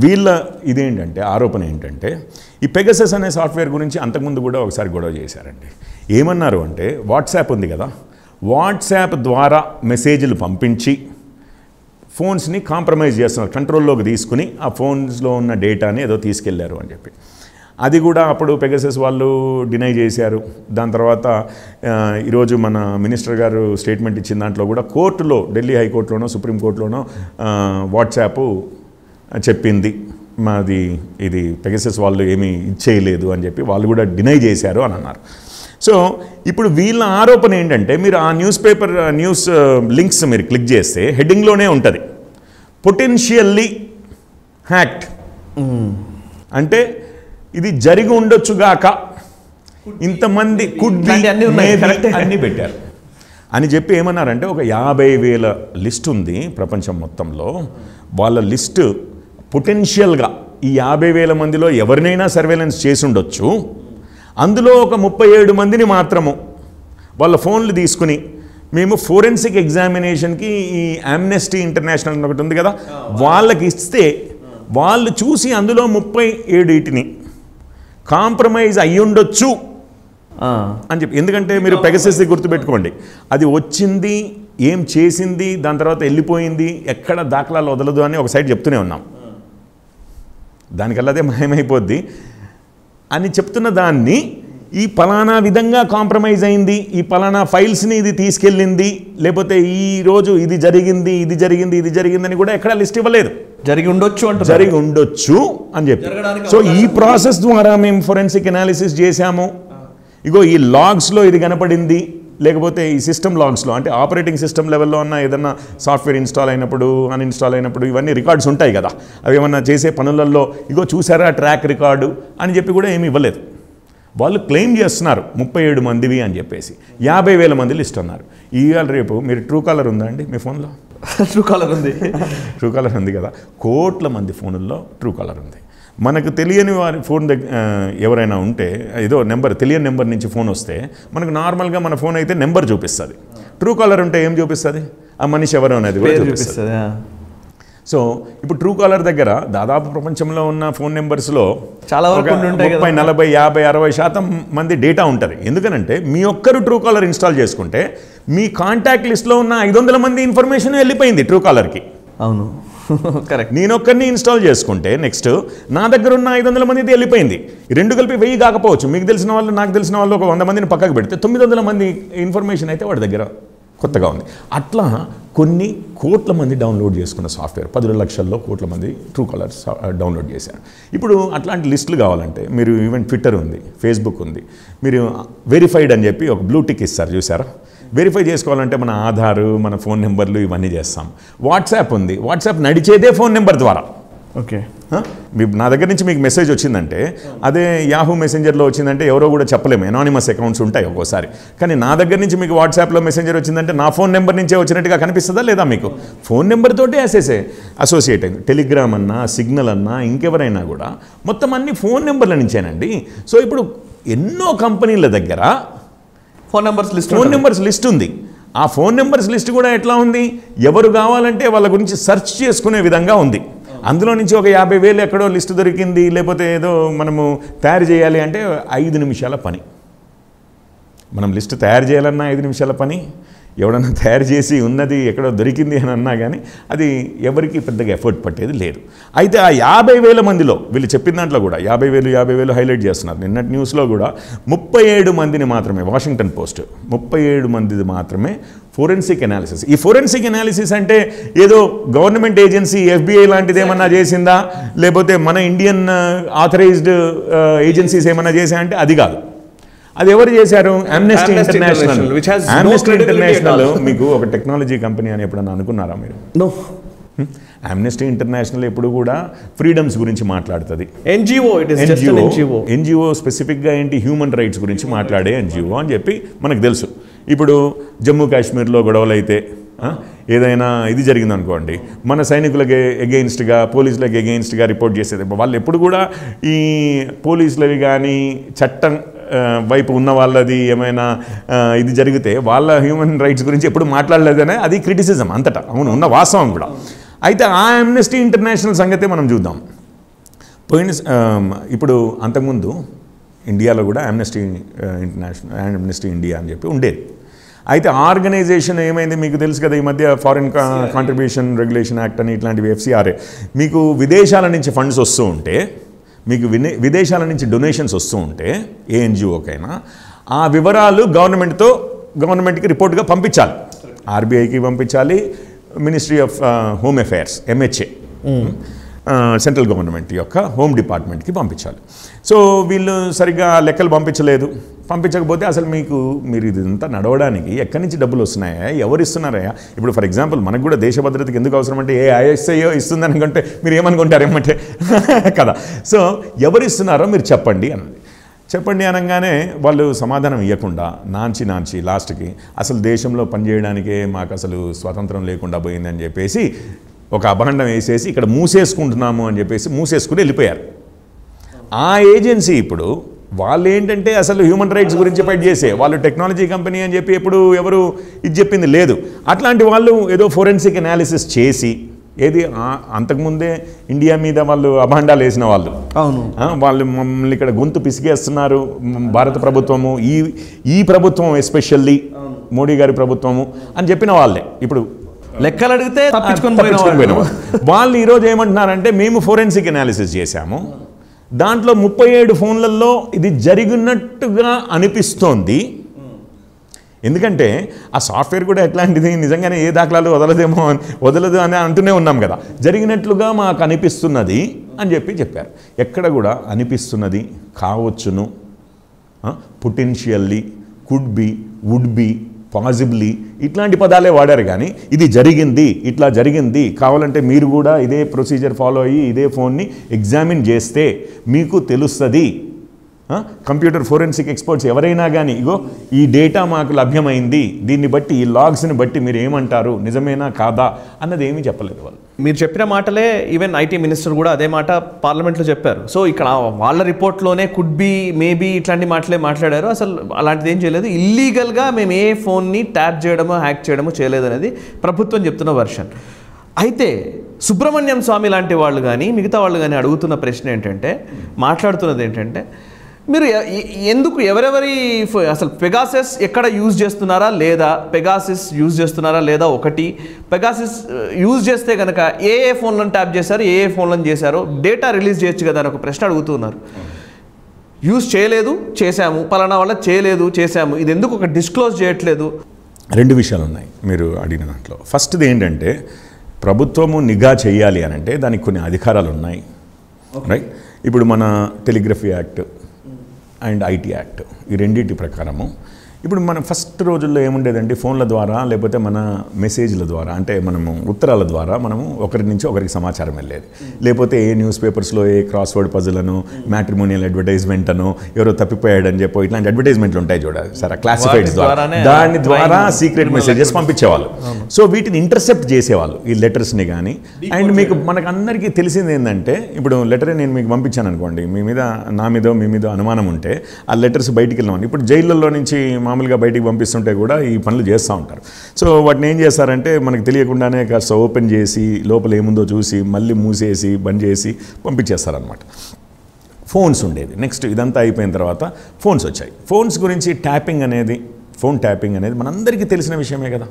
వీళ్ళ ఇదేంటంటే, ఆరోపణ ఏంటంటే, ఈ పెగసస్ అనే సాఫ్ట్వేర్ గురించి అంతకుముందు కూడా ఒకసారి గొడవ చేశారండి. ఏమన్నారు అంటే, వాట్సాప్ ఉంది కదా, వాట్సాప్ ద్వారా మెసేజ్లు పంపించి ఫోన్స్ని కాంప్రమైజ్ చేస్తున్నారు, కంట్రోల్లోకి తీసుకుని ఆ ఫోన్స్లో ఉన్న డేటాని ఏదో తీసుకెళ్లారు అని చెప్పి. అది కూడా అప్పుడు పెగసస్ వాళ్ళు డినై చేశారు. దాని తర్వాత ఈరోజు మన మినిస్టర్ గారు స్టేట్మెంట్ ఇచ్చిన దాంట్లో కూడా కోర్టులో, ఢిల్లీ హైకోర్టులోనో సుప్రీంకోర్టులోనో వాట్సాప్ చెప్పింది మాది ఇది పెగసస్ వాళ్ళు ఏమీ ఇచ్చేయలేదు అని చెప్పి వాళ్ళు కూడా డినై చేశారు అని అన్నారు. సో ఇప్పుడు వీళ్ళ ఆరోపణ ఏంటంటే, మీరు ఆ న్యూస్ లింక్స్ మీరు క్లిక్ చేస్తే హెడ్డింగ్లోనే ఉంటుంది పొటెన్షియల్లీ హ్యాక్డ్, అంటే ఇది జరిగి ఉండొచ్చుగాక, ఇంతమంది కుడ్ బి అన్నీ పెట్టారు అని చెప్పి ఏమన్నారంటే, ఒక 50,000 లిస్ట్ ఉంది ప్రపంచం మొత్తంలో. వాళ్ళ లిస్టు పొటెన్షియల్గా ఈ 50,000 మందిలో ఎవరినైనా సర్వేలెన్స్ చేసి ఉండొచ్చు. అందులో ఒక 37 మందిని మాత్రము వాళ్ళ ఫోన్లు తీసుకుని మేము ఫోరెన్సిక్ ఎగ్జామినేషన్కి ఈ ఆమ్నెస్టీ ఇంటర్నేషనల్ ఒకటి ఉంది కదా, వాళ్ళకి ఇస్తే వాళ్ళు చూసి అందులో 37 కాంప్రమైజ్ అయ్యుండొచ్చు అని చెప్పి. ఎందుకంటే మీరు పెగసస్ గుర్తుపెట్టుకోండి, అది వచ్చింది, ఏం చేసింది, దాని తర్వాత వెళ్ళిపోయింది, ఎక్కడ దాఖలాలు వదలదు అని ఒక సైడ్ చెప్తూనే ఉన్నాం. దానికల్లా అదే మాయమైపోద్ది అని చెప్తున్న దాన్ని ఈ పలానా విధంగా కాంప్రమైజ్ అయింది, ఈ పలానా ఫైల్స్ని ఇది తీసుకెళ్ళింది, లేకపోతే ఈరోజు ఇది జరిగింది, ఇది జరిగింది, ఇది జరిగిందని కూడా ఎక్కడా లిస్ట్ ఇవ్వలేదు. జరిగి ఉండొచ్చు అంటే జరిగి ఉండొచ్చు అని చెప్పి. సో ఈ ప్రాసెస్ ద్వారా మేము ఫోరెన్సిక్ అనాలిసిస్ చేశాము. ఇగో ఈ లాగ్స్లో ఇది కనపడింది, లేకపోతే ఈ సిస్టమ్ లాగ్స్లో, అంటే ఆపరేటింగ్ సిస్టమ్ లెవెల్లో ఉన్న ఏదన్నా సాఫ్ట్వేర్ ఇన్స్టాల్ అయినప్పుడు, అన్ఇన్స్టాల్ అయినప్పుడు ఇవన్నీ రికార్డ్స్ ఉంటాయి కదా, అవి ఏమన్నా చేసే పనులలో ఇగో చూసారా ట్రాక్ రికార్డు అని చెప్పి కూడా ఏమి ఇవ్వలేదు. వాళ్ళు క్లెయిమ్ చేస్తున్నారు 37 మందివి అని చెప్పేసి. 50,000 మంది లిస్ట్ అన్నారు. ఇవాళ రేపు మీరు ట్రూ కాలర్ ఉందా అండి మీ ఫోన్లో? ట్రూ కాలర్ ఉంది. ట్రూ కాలర్ ఉంది కదా, కోట్ల మంది ఫోనుల్లో ట్రూ కాలర్ ఉంది. మనకు తెలియని వారి ఫోన్ ఎవరైనా ఉంటే, ఏదో నెంబర్, తెలియని నెంబర్ నుంచి ఫోన్ వస్తే మనకు నార్మల్గా మన ఫోన్ అయితే నెంబర్ చూపిస్తుంది. ట్రూ కాలర్ ఉంటే ఏం చూపిస్తుంది? ఆ మనిషి ఎవరు అనేది కూడా చూపిస్తుంది. సో ఇప్పుడు ట్రూ కాలర్ దగ్గర దాదాపు ప్రపంచంలో ఉన్న ఫోన్ నెంబర్స్లో చాలా 30, 40, 50, 60% మంది డేటా ఉంటుంది. ఎందుకనంటే మీ ఒక్కరు ట్రూ కాలర్ ఇన్స్టాల్ చేసుకుంటే మీ కాంటాక్ట్ లిస్ట్లో ఉన్న 500 మంది ఇన్ఫర్మేషన్ వెళ్ళిపోయింది ట్రూ కాలర్కి. అవును, కరెక్ట్. నేను ఒక్కరిని ఇన్స్టాల్ చేసుకుంటే నెక్స్ట్ నా దగ్గర ఉన్న 500 మంది వెళ్ళిపోయింది. ఈ రెండు కలిపి 1000 కాకపోవచ్చు. మీకు తెలిసిన వాళ్ళు, నాకు తెలిసిన వాళ్ళు ఒక 100 మందిని పక్కకు పెడితే 900 మంది ఇన్ఫర్మేషన్ అయితే వాడి దగ్గర కొత్తగా ఉంది. అట్లా కొన్ని కోట్ల మంది డౌన్లోడ్ చేసుకున్న సాఫ్ట్వేర్, 10 లక్షల్లో కోట్ల మంది ట్రూ కాలర్ డౌన్లోడ్ చేశారు. ఇప్పుడు అట్లాంటి లిస్టులు కావాలంటే మీరు ఈవెన్ ట్విట్టర్ ఉంది, ఫేస్బుక్ ఉంది, మీరు వెరిఫైడ్ అని చెప్పి ఒక బ్లూ టిక్ ఇస్తారు చూసారా. వెరిఫై చేసుకోవాలంటే మన ఆధారు, మన ఫోన్ నెంబర్లు ఇవన్నీ చేస్తాం. వాట్సాప్ ఉంది, వాట్సాప్ నడిచేదే ఫోన్ నెంబర్ ద్వారా. ఓకే, నా దగ్గర నుంచి మీకు మెసేజ్ వచ్చిందంటే, అదే యాహూ మెసెంజర్లో వచ్చిందంటే ఎవరో కూడా చెప్పలేము, ఎనానిమస్ అకౌంట్స్ ఉంటాయి ఒక్కోసారి. కానీ నా దగ్గర నుంచి మీకు వాట్సాప్లో మెసెంజర్ వచ్చిందంటే నా ఫోన్ నెంబర్ నుంచే వచ్చినట్టుగా కనిపిస్తుందా లేదా? మీకు ఫోన్ నెంబర్ తోటే అసోసియేట్ అయింది. టెలిగ్రామ్ అన్నా, సిగ్నల్ అన్నా, ఇంకెవరైనా కూడా మొత్తం అన్ని ఫోన్ నెంబర్ల నుంచేనండి. సో ఇప్పుడు ఎన్నో కంపెనీల దగ్గర ఫోన్ నెంబర్స్ లిస్ట్ ఉంది. ఆ ఫోన్ నెంబర్స్ లిస్ట్ కూడా ఎట్లా ఉంది? ఎవరు కావాలంటే వాళ్ళ గురించి సెర్చ్ చేసుకునే విధంగా ఉంది. అందులో నుంచి ఒక 50,000 ఎక్కడో లిస్టు దొరికింది, లేకపోతే ఏదో మనము తయారు చేయాలి అంటే 5 నిమిషాల పని. మనం లిస్టు తయారు చేయాలన్నా 5 నిమిషాల పని. ఎవడన్నా తయారు చేసి ఉన్నది ఎక్కడో దొరికింది అని అన్నా కానీ అది ఎవరికి పెద్దగా ఎఫర్ట్ పట్టేది లేదు. అయితే ఆ 50,000 మందిలో వీళ్ళు చెప్పిన దాంట్లో కూడా 50,000 హైలైట్ చేస్తున్నారు. నిన్నటి న్యూస్లో కూడా 37 మందిని మాత్రమే, వాషింగ్టన్ పోస్ట్ 37 మందిది మాత్రమే ఫోరెన్సిక్ అనాలిసిస్. ఈ ఫోరెన్సిక్ అనాలిసిస్ అంటే ఏదో గవర్నమెంట్ ఏజెన్సీ FBI లాంటిది ఏమన్నా చేసిందా, లేకపోతే మన ఇండియన్ ఆథరైజ్డ్ ఏజెన్సీస్ ఏమన్నా చేసా అంటే అది కాదు. అది ఎవరు చేశారు? Amnesty international. ఆమ్నెస్టీ ఇంటర్నేషనల్ మీకు ఒక టెక్నాలజీ కంపెనీ అని ఎప్పుడన్నా అనుకున్నారా మీరు? నో. ఆమ్నెస్టీ ఇంటర్నేషనల్ ఎప్పుడు కూడా ఫ్రీడమ్స్ గురించి మాట్లాడుతుంది. ఎన్జిఓ స్పెసిఫిక్గా ఏంటి, హ్యూమన్ రైట్స్ గురించి మాట్లాడే ఎన్జిఓ అని చెప్పి మనకు తెలుసు. ఇప్పుడు జమ్మూ కాశ్మీర్లో గొడవలు అయితే, ఏదైనా ఇది జరిగిందనుకోండి, మన సైనికులకి ఎగెయిన్స్ట్గా, పోలీసులకి ఎగెయిన్స్ట్గా రిపోర్ట్ చేసేది. వాళ్ళు ఎప్పుడు కూడా ఈ పోలీసులవి కానీ చట్టం వైపు ఉన్న వాళ్ళది ఏమైనా ఇది జరిగితే వాళ్ళ హ్యూమన్ రైట్స్ గురించి ఎప్పుడు మాట్లాడలేదనే అది క్రిటిసిజం అంతటా. అవును, ఉన్న వాస్తవం కూడా. అయితే ఆ ఆమ్నెస్టీ ఇంటర్నేషనల్ సంగతే మనం చూద్దాం. ఇప్పుడు అంతకుముందు ఇండియాలో కూడా ఆమ్నెస్టీ ఇంటర్నేషనల్, ఆమ్నెస్టీ ఇండియా అని చెప్పి ఉండేది. అయితే ఆర్గనైజేషన్ ఏమైంది మీకు తెలుసు కదా, ఈ మధ్య ఫారిన్ కాంట్రిబ్యూషన్ రెగ్యులేషన్ యాక్ట్ అని ఇట్లాంటివి, FCRA, మీకు విదేశాల నుంచి ఫండ్స్ వస్తూ ఉంటే మీకు విదేశాల నుంచి డొనేషన్స్ వస్తూ ఉంటే ఏ ఎన్జిఓకైనా ఆ వివరాలు గవర్నమెంట్కి రిపోర్ట్గా పంపించాలి. ఆర్బీఐకి పంపించాలి, ministry of home affairs MHA central government యొక్క హోమ్ డిపార్ట్మెంట్కి పంపించాలి. సో వీళ్ళు సరిగ్గా లెక్కలు పంపించకపోతే అసలు మీరు ఇదంతా నడవడానికి ఎక్కడి నుంచి డబ్బులు వస్తున్నాయా, ఎవరు ఇస్తున్నారయ్యా? ఇప్పుడు ఫర్ ఎగ్జాంపుల్ మనకు కూడా దేశ భద్రతకి ఎందుకు అవసరం అంటే ISIO ఇస్తుంది అనుకుంటే మీరు ఏమనుకుంటారు ఏమంటే కదా. సో ఎవరు ఇస్తున్నారో మీరు చెప్పండి అనగానే వాళ్ళు సమాధానం ఇవ్వకుండా నాంచి లాస్ట్కి అసలు దేశంలో పనిచేయడానికే మాకు అసలు స్వాతంత్రం లేకుండా పోయిందని చెప్పేసి ఒక అభాండం వేసేసి ఇక్కడ మూసేసుకుంటున్నాము అని చెప్పేసి మూసేసుకుని వెళ్ళిపోయారు. ఆ ఏజెన్సీ ఇప్పుడు వాళ్ళు ఏంటంటే అసలు హ్యూమన్ రైట్స్ గురించి ఫైట్ చేసే వాళ్ళు టెక్నాలజీ కంపెనీ అని చెప్పి ఎప్పుడు ఎవరు ఇది చెప్పింది లేదు. అట్లాంటి వాళ్ళు ఏదో ఫోరెన్సిక్ అనాలిసిస్ చేసి అంతకుముందే ఇండియా మీద వాళ్ళు అభాండాలు వేసిన వాళ్ళు, వాళ్ళు మమ్మల్ని ఇక్కడ గొంతు పిసిగేస్తున్నారు భారత ప్రభుత్వము, ఈ ప్రభుత్వం ఎస్పెషల్లీ మోడీ గారి ప్రభుత్వము అని చెప్పిన వాళ్ళే ఇప్పుడు లెక్కలు అడిగితే తప్పించుకొని వాళ్ళు ఈరోజు ఏమంటున్నారంటే మేము ఫోరెన్సిక్ అనాలిసిస్ చేశాము, దాంట్లో 37 ఫోన్లలో ఇది జరిగినట్టుగా అనిపిస్తోంది. ఎందుకంటే ఆ సాఫ్ట్వేర్ కూడా ఎట్లాంటిది నిజంగానే ఏ దాఖలాలు వదలదు అని అంటూనే ఉన్నాం కదా. జరిగినట్లుగా మాకు అనిపిస్తున్నది అని చెప్పారు. ఎక్కడ కూడా అనిపిస్తున్నది, కావచ్చును, potentially, could be, would be, possibly ఇట్లాంటి పదాలే వాడారు. కానీ ఇది ఇట్లా జరిగింది, కావాలంటే మీరు కూడా ఇదే ప్రొసీజర్ ఫాలో అయ్యి ఇదే ఫోన్ని ఎగ్జామిన్ చేస్తే మీకు తెలుస్తుంది. కంప్యూటర్ ఫోరెన్సిక్ ఎక్స్పర్ట్స్ ఎవరైనా కానీ ఇగో ఈ డేటా మాకు లభ్యమైంది, దీన్ని బట్టి ఈ లాగ్స్ని బట్టి మీరు ఏమంటారు, నిజమేనా కాదా అన్నది ఏమీ చెప్పలేదు వాళ్ళు. మీరు చెప్పిన మాటలే ఈవెన్ IT మినిస్టర్ కూడా అదే మాట పార్లమెంట్లో చెప్పారు. సో ఇక్కడ వాళ్ళ రిపోర్ట్లోనే కుడ్ బి, మేబీ ఇట్లాంటి మాటలే మాట్లాడారు. అసలు అలాంటిది ఏం చేయలేదు. ఇల్లీగల్గా మేము ఏ ఫోన్ని ట్యాప్ చేయడమో హ్యాక్ చేయడమో చేయలేదు అనేది ప్రభుత్వం చెప్తున్న వర్షన్. అయితే సుబ్రహ్మణ్యం స్వామి లాంటి వాళ్ళు కానీ మిగతా వాళ్ళు కానీ అడుగుతున్న ప్రశ్న ఏంటంటే, మాట్లాడుతున్నది ఏంటంటే, మీరు ఎందుకు ఎవరెవరి అసలు పెగాసస్ ఎక్కడ యూజ్ చేస్తున్నారా లేదా, పెగాసిస్ యూజ్ చేస్తున్నారా లేదా, ఒకటి పెగాసిస్ యూజ్ చేస్తే కనుక ఏ ఫోన్లను ట్యాప్ చేశారు, ఏ ఫోన్లను చేశారో డేటా రిలీజ్ చేయొచ్చు కదా అని ఒక ప్రశ్న అడుగుతున్నారు. యూజ్ చేయలేదు చేశాము, పలానా వల్ల చేయలేదు చేశాము, ఇది ఎందుకు ఒక డిస్క్లోజ్ చేయట్లేదు? 2 విషయాలు ఉన్నాయి మీరు అడిగిన దాంట్లో. ఫస్ట్ది ఏంటంటే ప్రభుత్వము నిఘా చేయాలి అని అంటే దానికి కొన్ని అధికారాలు ఉన్నాయి, రైట్? ఇప్పుడు మన telegraphy act and IT act ఈ రెండింటి ప్రకారము ఇప్పుడు మనం ఫస్ట్ రోజుల్లో ఏముండేదండి, ఫోన్ల ద్వారా లేకపోతే మన మెసేజ్ల ద్వారా, అంటే మనము ఉత్తరాల ద్వారా మనము ఒకరి నుంచి ఒకరికి సమాచారం వెళ్ళేది. లేకపోతే ఏ న్యూస్ పేపర్స్లో ఏ క్రాస్వర్డ్ పజిల్ మ్యాట్రిమోనియల్ అడ్వర్టైజ్మెంట్ ఎవరో తప్పిపోయాడని చెప్పి ఇట్లాంటి అడ్వర్టైజ్మెంట్లు ఉంటాయి చూడాలి సార్, క్లాసిఫైడ్స్ ద్వారా, దాని ద్వారా సీక్రెట్ మెసేజెస్ పంపించేవాళ్ళు. సో వీటిని ఇంటర్సెప్ట్ చేసేవాళ్ళు ఈ లెటర్స్ని కానీ. అండ్ మనకు అందరికీ తెలిసింది ఏంటంటే, ఇప్పుడు లెటర్ నేను మీకు పంపించాను అనుకోండి, నా మీదో మీ మీద అనుమానం ఉంటే ఆ లెటర్స్ బయటికి వెళ్ళామని. ఇప్పుడు జైళ్ళల్లో నుంచి మామూలుగా బయటికి పంపిస్తుంటే కూడా ఈ పనులు చేస్తూ ఉంటారు. సో వాటిని ఏం చేస్తారంటే మనకు తెలియకుండానే కాస్త ఓపెన్ చేసి లోపల ఏముందో చూసి మళ్ళీ మూసేసి బంద్ చేసి పంపించేస్తారనమాట. ఫోన్స్ ఉండేది. నెక్స్ట్ ఇదంతా అయిపోయిన తర్వాత ఫోన్స్ వచ్చాయి. ఫోన్స్ గురించి ఫోన్ ట్యాపింగ్ అనేది మనందరికీ తెలిసిన విషయమే కదా.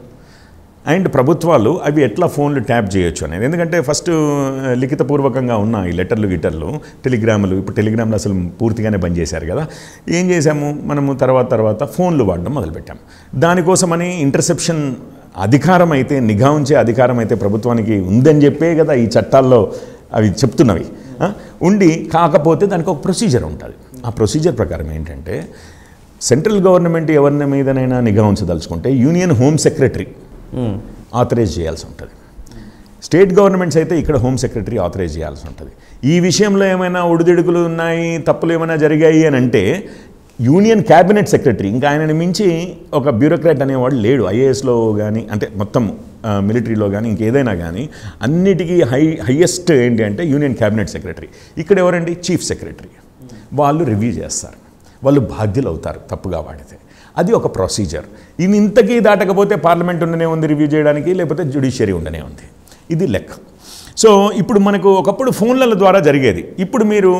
అండ్ ప్రభుత్వాలు అవి ఎట్లా ఫోన్లు ట్యాప్ చేయొచ్చు అనేది, ఎందుకంటే ఫస్ట్ లిఖితపూర్వకంగా ఉన్న ఈ లెటర్లు టెలిగ్రాములు, ఇప్పుడు టెలిగ్రామ్లు అసలు పూర్తిగానే బంద్ చేశారు కదా. ఏం చేశాము మనము తర్వాత ఫోన్లు వాడడం మొదలుపెట్టాము. దానికోసమని ఇంటర్సెప్షన్ అధికారం అయితే, నిఘా ఉంచే అధికారం అయితే ప్రభుత్వానికి ఉందని చెప్పే కదా ఈ చట్టాల్లో అవి చెప్తున్నవి ఉండి. కాకపోతే దానికి ఒక ప్రొసీజర్ ఉంటుంది. ఆ ప్రొసీజర్ ప్రకారం ఏంటంటే, సెంట్రల్ గవర్నమెంట్ ఎవరిని మీదనైనా నిఘా ఉంచదలుచుకుంటే యూనియన్ హోమ్ సెక్రటరీ ఆథరైజ్ చేయాల్సి ఉంటుంది. స్టేట్ గవర్నమెంట్స్ అయితే ఇక్కడ హోమ్ సెక్రటరీ ఆథరైజ్ చేయాల్సి ఉంటుంది. ఈ విషయంలో ఏమైనా ఒడిదుడుకులు ఉన్నాయి, తప్పులు ఏమైనా జరిగాయి అని అంటే యూనియన్ క్యాబినెట్ సెక్రటరీ, ఇంకా ఆయనని మించి ఒక బ్యూరోక్రాట్ అనేవాడు లేడు. IASలో కానీ, అంటే మొత్తం మిలిటరీలో కానీ ఇంకేదైనా కానీ అన్నిటికీ హైయెస్ట్ ఏంటి అంటే యూనియన్ క్యాబినెట్ సెక్రటరీ. ఇక్కడ ఎవరండి, చీఫ్ సెక్రటరీ. వాళ్ళు రివ్యూ చేస్తారు, వాళ్ళు బాధ్యులు అవుతారు తప్పుగా వాడితే. అది ఒక ప్రొసీజర్. ఇది ఇంతకీ దాటకపోతే పార్లమెంట్ ఉండనే ఉంది రివ్యూ చేయడానికి, లేకపోతే జ్యుడిషియరీ ఉండనే ఉంది. ఇది లెక్క. సో ఇప్పుడు మనకు ఒకప్పుడు ఫోన్ల ద్వారా జరిగేది. ఇప్పుడు మీరు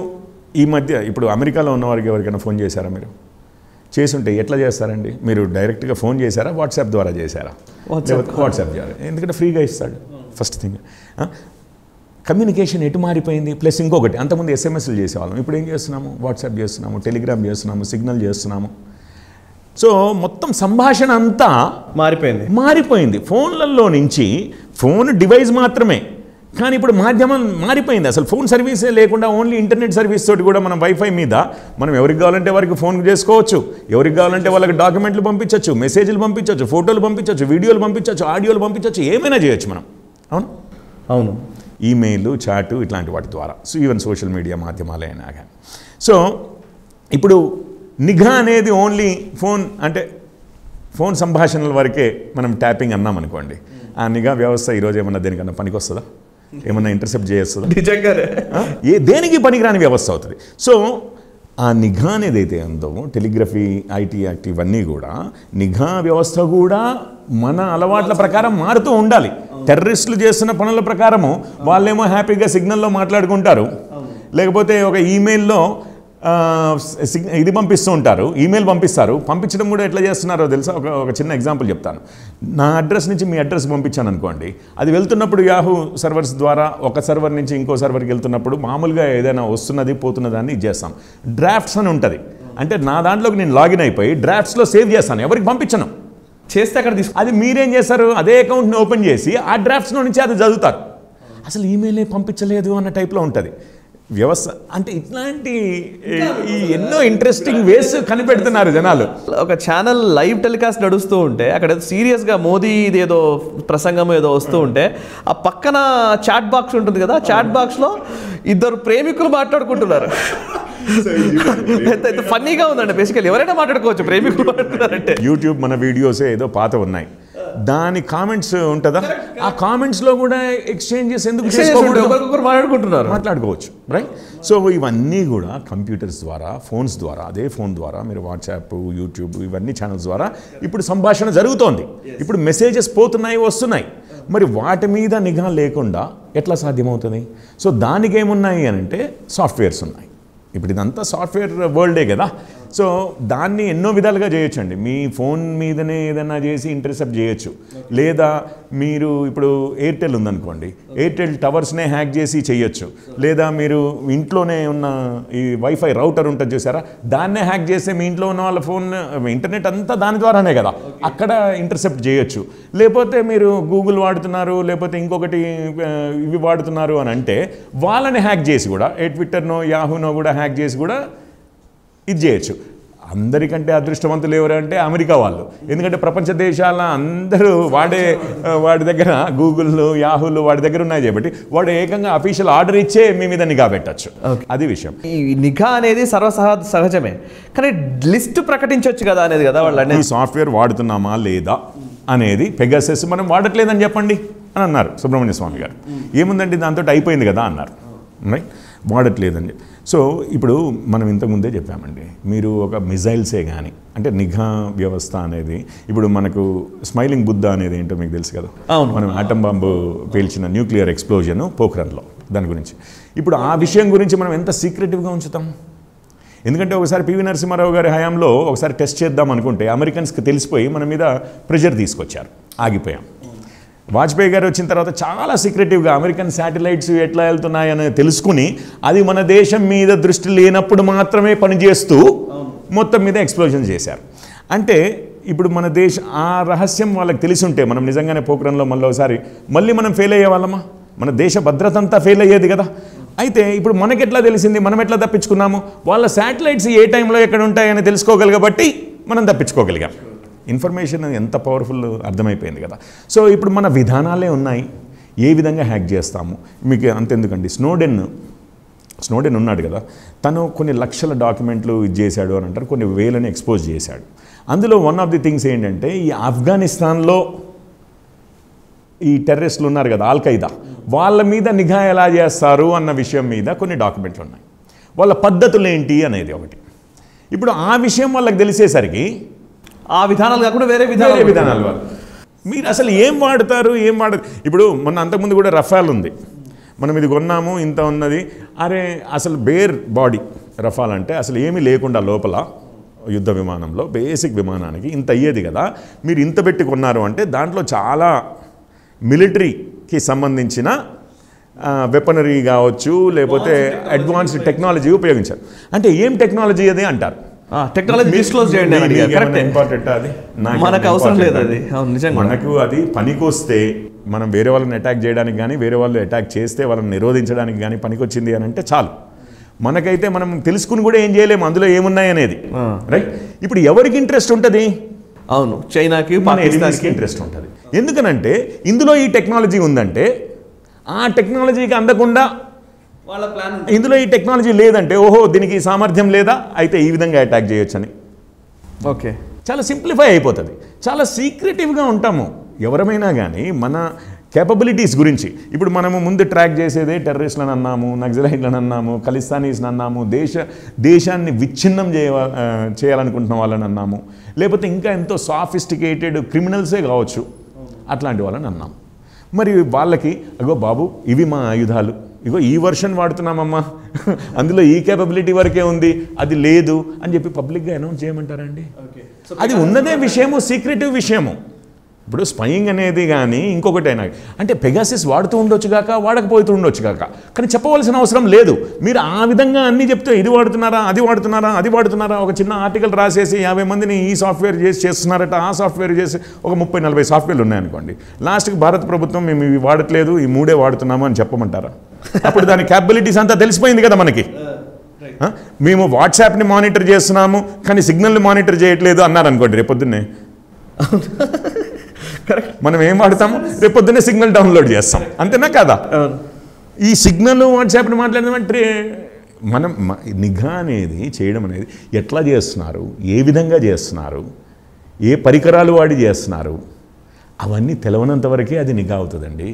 ఈ మధ్య ఇప్పుడు అమెరికాలో ఉన్న వారికి ఎవరికైనా ఫోన్ చేశారా? మీరు చేసుంటే ఎట్లా చేస్తారండి? మీరు డైరెక్ట్గా ఫోన్ చేశారా, వాట్సాప్ ద్వారా చేశారా? వాట్సాప్ ద్వారా, ఎందుకంటే ఫ్రీగా ఇస్తాడు ఫస్ట్ థింగ్. కమ్యూనికేషన్ ఎటు మారిపోయింది. ప్లస్ ఇంకొకటి, అంతకుముందు ఎస్ఎంఎస్లు చేసేవాళ్ళం, ఇప్పుడు ఏం చేస్తున్నాము, వాట్సాప్ చేస్తున్నాము, టెలిగ్రామ్ చేస్తున్నాము, సిగ్నల్ చేస్తున్నాము. సో మొత్తం సంభాషణ అంతా మారిపోయింది. ఫోన్లలో నుంచి ఫోన్ డివైస్ మాత్రమే, కానీ ఇప్పుడు మాధ్యమం మారిపోయింది. అసలు ఫోన్ సర్వీసే లేకుండా ఓన్లీ ఇంటర్నెట్ సర్వీస్ తోటి కూడా మనం వైఫై మీద మనం ఎవరికి కావాలంటే వారికి ఫోన్ చేసుకోవచ్చు, ఎవరికి కావాలంటే వాళ్ళకి డాక్యుమెంట్లు పంపించవచ్చు, మెసేజ్లు పంపించవచ్చు, ఫోటోలు పంపించవచ్చు, వీడియోలు పంపించవచ్చు, ఆడియోలు పంపించవచ్చు, ఏమైనా చేయొచ్చు మనం. అవును, ఈమెయిల్, చాటు ఇట్లాంటి వాటి ద్వారా. సో ఈవెన్ సోషల్ మీడియా మాధ్యమాలైనా కానీ. సో ఇప్పుడు నిఘా అనేది ఓన్లీ ఫోన్, అంటే ఫోన్ సంభాషణల వరకే మనం ట్యాపింగ్ అన్నాం అనుకోండి. ఆ నిఘా వ్యవస్థ ఈరోజు ఏమన్నా దేనికన్నా పనికి వస్తుందా, ఏమన్నా ఇంటర్సెప్ట్ చేస్తుందా? దేనికి పనికిరాని వ్యవస్థ అవుతుంది. సో ఆ నిఘా అనేది అయితే ఉందో, టెలిగ్రఫీ, ఐటీ యాక్ట్ ఇవన్నీ కూడా నిఘా వ్యవస్థ కూడా మన అలవాట్ల ప్రకారం మారుతూ ఉండాలి. టెర్రరిస్టులు చేస్తున్న పనుల ప్రకారము వాళ్ళేమో హ్యాపీగా సిగ్నల్లో మాట్లాడుకుంటారు, లేకపోతే ఒక ఈమెయిల్లో ఇది పంపిస్తూ ఉంటారు, ఈమెయిల్ పంపిస్తారు. పంపించడం కూడా ఎట్లా చేస్తున్నారో తెలుసా? ఒక చిన్న ఎగ్జాంపుల్ చెప్తాను. నా అడ్రస్ నుంచి మీ అడ్రస్ పంపించాను అనుకోండి, అది వెళ్తున్నప్పుడు యాహూ సర్వర్స్ ద్వారా ఒక సర్వర్ నుంచి ఇంకో సర్వర్కి వెళ్తున్నప్పుడు మామూలుగా ఏదైనా వస్తున్నది పోతున్నది అని ఇది చేస్తాం. డ్రాఫ్ట్స్ అని ఉంటుంది, అంటే నా దాంట్లోకి నేను లాగిన్ అయిపోయి డ్రాఫ్ట్స్లో సేవ్ చేస్తాను, ఎవరికి పంపించను. చేస్తే అక్కడ అది మీరేం చేస్తారు, అదే అకౌంట్ని ఓపెన్ చేసి ఆ డ్రాఫ్ట్స్లో నుంచి అది చదువుతారు. అసలు ఈమెయిలే పంపించలేదు అన్న టైప్లో ఉంటుంది వ్యవస్థ. అంటే ఇట్లాంటి ఈ ఎన్నో ఇంట్రెస్టింగ్ వేస్ కనిపెడుతున్నారు జనాలు. ఒక ఛానల్ లైవ్ టెలికాస్ట్ నడుస్తూ ఉంటే అక్కడ సీరియస్గా మోదీ ఏదో ప్రసంగం ఏదో వస్తూ ఉంటే ఆ పక్కన చాట్ బాక్స్ ఉంటుంది కదా, చాట్ బాక్స్లో ఇద్దరు ప్రేమికులు మాట్లాడుకుంటున్నారు. ఎంత ఫన్నీగా ఉందండి. బేసికల్ ఎవరైనా మాట్లాడుకోవచ్చు, ప్రేమికులు మాట్లాడుతున్నారంటే. యూట్యూబ్ మన వీడియోసే ఏదో పాత ఉన్నాయి, దాని కామెంట్స్ ఉంటుందా, ఆ కామెంట్స్లో కూడా ఎక్స్చేంజెస్ ఎందుకు మాట్లాడుకోవచ్చు, రైట్? సో ఇవన్నీ కూడా కంప్యూటర్స్ ద్వారా, ఫోన్స్ ద్వారా, అదే ఫోన్ ద్వారా మీరు వాట్సాప్, యూట్యూబ్ ఇవన్నీ ఛానల్స్ ద్వారా ఇప్పుడు సంభాషణ జరుగుతోంది. ఇప్పుడు మెసేజెస్ పోతున్నాయి, వస్తున్నాయి. మరి వాటి మీద నిఘా లేకుండా ఎట్లా సాధ్యమవుతుంది? సో దానికి ఏమున్నాయి అని అంటే సాఫ్ట్వేర్స్ ఉన్నాయి. ఇప్పుడు ఇదంతా సాఫ్ట్వేర్ వరల్డే కదా. సో దాన్ని ఎన్నో విధాలుగా చేయొచ్చండి. మీ ఫోన్ మీదనే ఏదైనా చేసి ఇంటర్సెప్ట్ చేయొచ్చు, లేదా మీరు ఇప్పుడు ఎయిర్టెల్ ఉందనుకోండి, ఎయిర్టెల్ టవర్స్నే హ్యాక్ చేసి చేయొచ్చు, లేదా మీరు ఇంట్లోనే ఉన్న ఈ వైఫై రౌటర్ ఉంటుంది చూసారా, దాన్నే హ్యాక్ చేస్తే మీ ఇంట్లో ఉన్న వాళ్ళ ఫోన్ ఇంటర్నెట్ అంతా దాని ద్వారానే కదా, అక్కడ ఇంటర్సెప్ట్ చేయొచ్చు. లేకపోతే మీరు గూగుల్ వాడుతున్నారు, లేకపోతే ఇంకొకటి ఇవి వాడుతున్నారు అని అంటే వాళ్ళని హ్యాక్ చేసి కూడా, ట్విట్టర్నో యాహూనో కూడా హ్యాక్ చేసి కూడా ఇది చేయొచ్చు. అందరికంటే అదృష్టవంతులు ఎవరంటే అమెరికా వాళ్ళు. ఎందుకంటే ప్రపంచ దేశాల అందరూ వాడి దగ్గర గూగుల్, యాహూలు వాడి దగ్గర ఉన్నాయి కాబట్టి వాడు ఏకంగా అఫీషియల్ ఆర్డర్ ఇచ్చే మీ మీద నిఘా పెట్టచ్చు. అది విషయం. ఈ నిఘా అనేది సహజమే, కానీ లిస్ట్ ప్రకటించవచ్చు కదా అనేది కదా వాళ్ళు. ఈ సాఫ్ట్వేర్ వాడుతున్నామా లేదా అనేది పెగాసస్ మనం వాడట్లేదని చెప్పండి అని అన్నారు సుబ్రహ్మణ్య స్వామి గారు. ఏముందండి దాంతో అయిపోయింది కదా అన్నారు, రైట్? వాడట్లేదని చెప్పి. సో ఇప్పుడు మనం ఇంతకుముందే చెప్పామండి, మీరు ఒక మిజైల్సే కానీ, అంటే నిఘా వ్యవస్థ అనేది ఇప్పుడు మనకు స్మైలింగ్ బుద్ధ అనేది ఏంటో మీకు తెలుసు కదా. మనం ఆటం బాంబు పేల్చిన న్యూక్లియర్ ఎక్స్ప్లోజన్ పోఖ్రాన్లో, దాని గురించి ఇప్పుడు ఆ విషయం గురించి మనం ఎంత సీక్రెటివ్గా ఉంచుతాం? ఎందుకంటే ఒకసారి పివి నరసింహారావు గారి హయాంలో ఒకసారి టెస్ట్ చేద్దాం అనుకుంటే అమెరికన్స్కి తెలిసిపోయి మన మీద ప్రెషర్ తీసుకొచ్చారు, ఆగిపోయాం. వాజ్పేయి గారు వచ్చిన తర్వాత చాలా సీక్రెటివ్గా అమెరికన్ శాటిలైట్స్ ఎట్లా వెళ్తున్నాయని తెలుసుకుని అది మన దేశం మీద దృష్టి లేనప్పుడు మాత్రమే పనిచేస్తూ మొత్తం మీద ఎక్స్ప్లోజన్ చేశారు. అంటే ఇప్పుడు మన ఆ రహస్యం వాళ్ళకి తెలిసి ఉంటే మనం నిజంగానే పోఖ్రాన్లో మళ్ళీ మనం ఫెయిల్ అయ్యే వాళ్ళమా? మన దేశ భద్రత అంతా ఫెయిల్ అయ్యేది కదా. అయితే ఇప్పుడు మనకెట్లా తెలిసింది, మనం ఎట్లా తప్పించుకున్నాము? వాళ్ళ శాటిలైట్స్ ఏ టైంలో ఎక్కడ ఉంటాయని తెలుసుకోగలిగబట్టి మనం తప్పించుకోగలిగాం. ఇన్ఫర్మేషన్ ఎంత పవర్ఫుల్ అర్థమైపోయింది కదా. సో ఇప్పుడు మన విధానాలే ఉన్నాయి, ఏ విధంగా హ్యాక్ చేస్తాము. మీకు అంతెందుకండి, స్నోడెన్ ఉన్నాడు కదా, తను కొన్ని లక్షల డాక్యుమెంట్లు ఇది చేశాడు అని అంటారు, కొన్ని వేలని ఎక్స్పోజ్ చేశాడు. అందులో వన్ ఆఫ్ ది థింగ్స్ ఏంటంటే ఈ ఆఫ్ఘనిస్తాన్లో ఈ టెర్రరిస్టులు ఉన్నారు కదా, ఆల్-ఖైదా, వాళ్ళ మీద నిఘా ఎలా చేస్తారు అన్న విషయం మీద కొన్ని డాక్యుమెంట్లు ఉన్నాయి. వాళ్ళ పద్ధతులు ఏంటి అనేది ఒకటి. ఇప్పుడు ఆ విషయం వాళ్ళకి తెలిసేసరికి ఆ విధానాలు కాకుండా వేరే విధానాలు మీరు అసలు ఏం వాడతారు, ఇప్పుడు మొన్న అంతకుముందు కూడా రఫాల్ ఉంది, మనం ఇది కొన్నాము, ఇంత ఉన్నది. అరే అసలు బేర్ బాడీ రఫాల్ అంటే అసలు ఏమీ లేకుండా లోపల యుద్ధ విమానంలో బేసిక్ విమానానికి ఇంత అయ్యేది కదా, మీరు ఇంత పెట్టి కొన్నారు అంటే దాంట్లో చాలా మిలిటరీకి సంబంధించిన వెపనరీ కావచ్చు, లేకపోతే అడ్వాన్స్డ్ టెక్నాలజీ ఉపయోగించారు. అంటే ఏం టెక్నాలజీ అది అంటారు. టెక్నాలజీ డిస్క్లోజ్ చేయండి. ఇంపార్టెంట్ అది, మనకు అవసరం లేదు అది. నిజంగా మనకు అది పనికొస్తే మనం వేరే వాళ్ళని అటాక్ చేయడానికి కానీ, వేరే వాళ్ళు అటాక్ చేస్తే వాళ్ళని నిరోధించడానికి కానీ పనికొచ్చింది అని అంటే చాలు. మనకైతే మనం తెలుసుకుని కూడా ఏం చేయలేము అందులో ఏమున్నాయి అనేది. రైట్. ఇప్పుడు ఎవరికి ఇంట్రెస్ట్ ఉంటుంది? అవును, చైనాకి పాకిస్తాన్కి ఇంట్రెస్ట్ ఉంటుంది. ఎందుకనంటే ఇందులో ఈ టెక్నాలజీ ఉందంటే ఆ టెక్నాలజీకి అందకుండా వాళ్ళ ప్లాన్, ఇందులో ఈ టెక్నాలజీ లేదంటే ఓహో దీనికి సామర్థ్యం లేదా, అయితే ఈ విధంగా అటాక్ చేయొచ్చని. ఓకే, చాలా సింప్లిఫై అయిపోతుంది. చాలా సీక్రెటివ్గా ఉంటాము ఎవరమైనా కానీ మన కేపబిలిటీస్ గురించి. ఇప్పుడు మనము ముందు ట్రాక్ చేసేదే టెర్రరిస్ట్లను అన్నాము, నక్సలైట్లను అన్నాము, ఖలిస్తానీస్ని అన్నాము, దేశాన్ని విచ్ఛిన్నం చేయాలనుకుంటున్న వాళ్ళని అన్నాము, లేకపోతే ఇంకా ఎంతో సాఫిస్టికేటెడ్ క్రిమినల్సే కావచ్చు అట్లాంటి వాళ్ళని అన్నాము. మరి వాళ్ళకి అగో బాబు ఇవి మా ఆయుధాలు, ఇగో ఈ వర్షన్ వాడుతున్నామమ్మా, అందులో ఈ కేపబిలిటీ వరకే ఉంది, అది లేదు అని చెప్పి పబ్లిక్గా అనౌన్స్ చేయమంటారండి? అది ఉన్నదే విషయము, సీక్రెటివ్ విషయము. ఇప్పుడు స్పయింగ్ అనేది కానీ ఇంకొకటైనా అంటే పెగాసిస్ వాడుతూ ఉండొచ్చు కాక, వాడకపోతూ ఉండొచ్చు కాక, కానీ చెప్పవలసిన అవసరం లేదు. మీరు ఆ విధంగా అన్నీ చెప్తే ఇది వాడుతున్నారా, అది వాడుతున్నారా, అది వాడుతున్నారా, ఒక చిన్న ఆర్టికల్ రాసేసి 50 మందిని ఈ సాఫ్ట్వేర్ చేస్తున్నారట, ఆ సాఫ్ట్వేర్ చేసి ఒక 30-40 సాఫ్ట్వేర్లు ఉన్నాయనుకోండి, లాస్ట్కి భారత ప్రభుత్వం మేము ఇవి వాడట్లేదు, ఈ 3 వాడుతున్నాము అని చెప్పమంటారా? అప్పుడు దాని క్యాపబిలిటీస్ అంతా తెలిసిపోయింది కదా మనకి. మేము వాట్సాప్ని మానిటర్ చేస్తున్నాము కానీ సిగ్నల్ని మానిటర్ చేయట్లేదు అన్నారనుకోండి, రేపొద్దున్నే మనం ఏం వాడతాము? రేపొద్దునే సిగ్నల్ డౌన్లోడ్ చేస్తాం, అంతేనా కదా? ఈ సిగ్నల్ వాట్సాప్ని మాట్లాడదామంటే మనం నిఘా అనేది చేయడం అనేది ఎట్లా చేస్తున్నారు, ఏ విధంగా చేస్తున్నారు, ఏ పరికరాలు వాడి చేస్తున్నారు, అవన్నీ తెలవనంత వరకే అది నిఘా అవుతుందండి.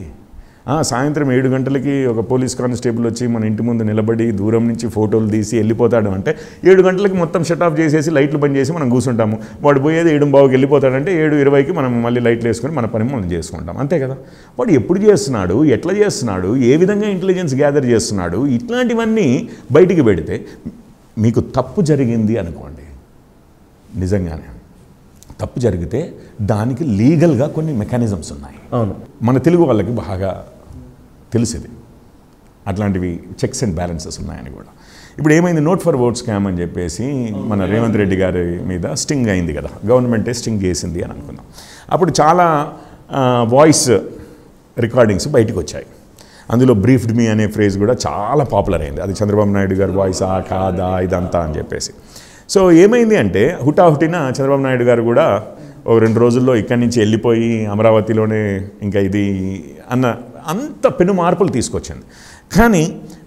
సాయంత్రం 7 గంటలకి ఒక పోలీస్ కానిస్టేబుల్ వచ్చి మన ఇంటి ముందు నిలబడి దూరం నుంచి ఫోటోలు తీసి వెళ్ళిపోతాడు అంటే 7 గంటలకి మొత్తం షట్ ఆఫ్ చేసేసి లైట్లు బంద్ చేసి మనం కూర్చుంటాము. వాడు పోయేది 7:15కి వెళ్ళిపోతాడంటే 7:20కి మనం మళ్ళీ లైట్లు వేసుకొని మన పని మనం చేసుకుంటాం, అంతే కదా? వాడు ఎప్పుడు చేస్తున్నాడు, ఎట్లా చేస్తున్నాడు, ఏ విధంగా ఇంటెలిజెన్స్ గ్యాదర్ చేస్తున్నాడు, ఇట్లాంటివన్నీ బయటికి పెడితే మీకు తప్పు జరిగింది అనుకోండి, నిజంగానే తప్పు జరిగితే దానికి లీగల్గా కొన్ని మెకానిజమ్స్ ఉన్నాయి. అవును, మన తెలుగు వాళ్ళకి బాగా తెలిసింది అట్లాంటివి చెక్స్ అండ్ బ్యాలెన్సెస్ ఉన్నాయని కూడా. ఇప్పుడు ఏమైంది, నోట్ ఫర్ ఓట్ స్కామ్ అని చెప్పేసి మన రేవంత్ రెడ్డి గారి మీద స్టింగ్ అయింది కదా, గవర్నమెంటే స్టింగ్ చేసింది అని అనుకుందాం. అప్పుడు చాలా వాయిస్ రికార్డింగ్స్ బయటకు వచ్చాయి. అందులో బ్రీఫ్డ్ మీ అనే ఫ్రేజ్ కూడా చాలా పాపులర్ అయింది. అది చంద్రబాబు నాయుడు గారి వాయిసా కాదా ఇదంతా అని చెప్పేసి. సో ఏమైంది అంటే హుటాహుటిన చంద్రబాబు నాయుడు గారు కూడా ఓ 2 రోజుల్లో ఇక్కడి నుంచి వెళ్ళిపోయి అమరావతిలోనే ఇంకా ఇది అన్న అంత పెను మార్పులు తీసుకొచ్చింది. కానీ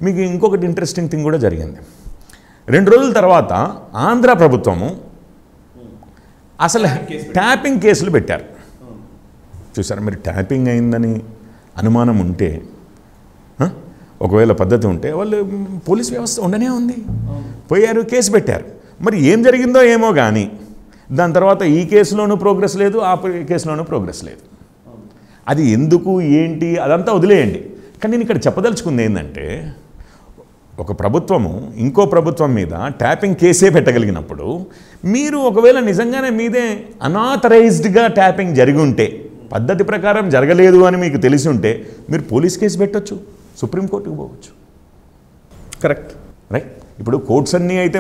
మీకు ఇంకొకటి ఇంట్రెస్టింగ్ థింగ్ కూడా జరిగింది. 2 రోజుల తర్వాత ఆంధ్ర ప్రభుత్వము అసలు ట్యాపింగ్ కేసులు పెట్టారు. చూసారా మీరు, ట్యాపింగ్ అయిందని అనుమానం ఉంటే, ఒకవేళ పద్ధతి ఉంటే వాళ్ళు పోలీస్ వ్యవస్థ ఉండనే ఉంది, పోయారు కేసు పెట్టారు. మరి ఏం జరిగిందో ఏమో కానీ దాని తర్వాత ఈ కేసులోనూ ప్రోగ్రెస్ లేదు, ఆ కేసులోనూ ప్రోగ్రెస్ లేదు. అది ఎందుకు ఏంటి అదంతా వదిలేయండి. కానీ నేను ఇక్కడ చెప్పదలుచుకుంది ఏంటంటే, ఒక ప్రభుత్వము ఇంకో ప్రభుత్వం మీద ట్యాపింగ్ కేసే పెట్టగలిగినప్పుడు మీరు ఒకవేళ నిజంగానే మీదే అనాథరైజ్డ్గా ట్యాపింగ్ జరిగి ఉంటే, పద్ధతి ప్రకారం జరగలేదు అని మీకు తెలిసి ఉంటే మీరు పోలీస్ కేసు పెట్టవచ్చు, సుప్రీంకోర్టుకు పోవచ్చు. Correct, right. ఇప్పుడు కోర్ట్స్ అన్నీ అయితే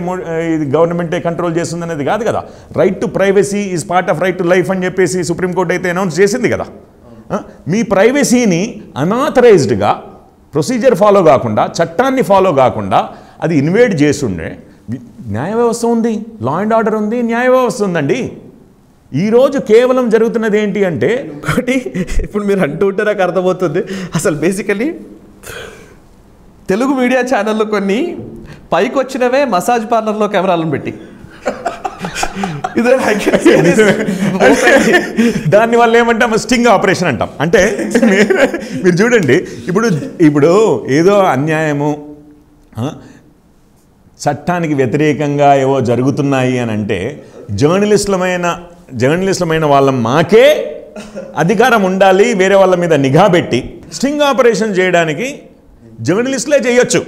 ఇది గవర్నమెంటే కంట్రోల్ చేస్తుంది అనేది కాదు కదా. Right to privacy is part of right to life అని చెప్పేసి సుప్రీంకోర్టు అయితే అనౌన్స్ చేసింది కదా. మీ ప్రైవసీని అనాథరైజ్డ్గా ప్రొసీజర్ ఫాలో కాకుండా, చట్టాన్ని ఫాలో కాకుండా అది ఇన్వేడ్ చేస్తుండే న్యాయ వ్యవస్థ ఉంది, లా అండ్ ఆర్డర్ ఉంది, న్యాయ వ్యవస్థ ఉందండి. ఈరోజు కేవలం జరుగుతున్నది ఏంటి అంటే, ఒకటి ఇప్పుడు మీరు అంటూ ఉంటే నాకు అర్థమవుతుంది. అసలు బేసికలీ తెలుగు మీడియా ఛానళ్ళు కొన్ని పైకి వచ్చినవే మసాజ్ పార్లర్లో కెమెరాలను పెట్టి దానివల్ల ఏమంటాం, స్టింగ్ ఆపరేషన్ అంటాం. అంటే మీరు చూడండి, ఇప్పుడు ఏదో అన్యాయము, చట్టానికి వ్యతిరేకంగా ఏవో జరుగుతున్నాయి అని అంటే జర్నలిస్టులమైన వాళ్ళ మాకే అధికారం ఉండాలి వేరే వాళ్ళ మీద నిఘా పెట్టి స్టింగ్ ఆపరేషన్ చేయడానికి జర్నలిస్టులే చేయొచ్చు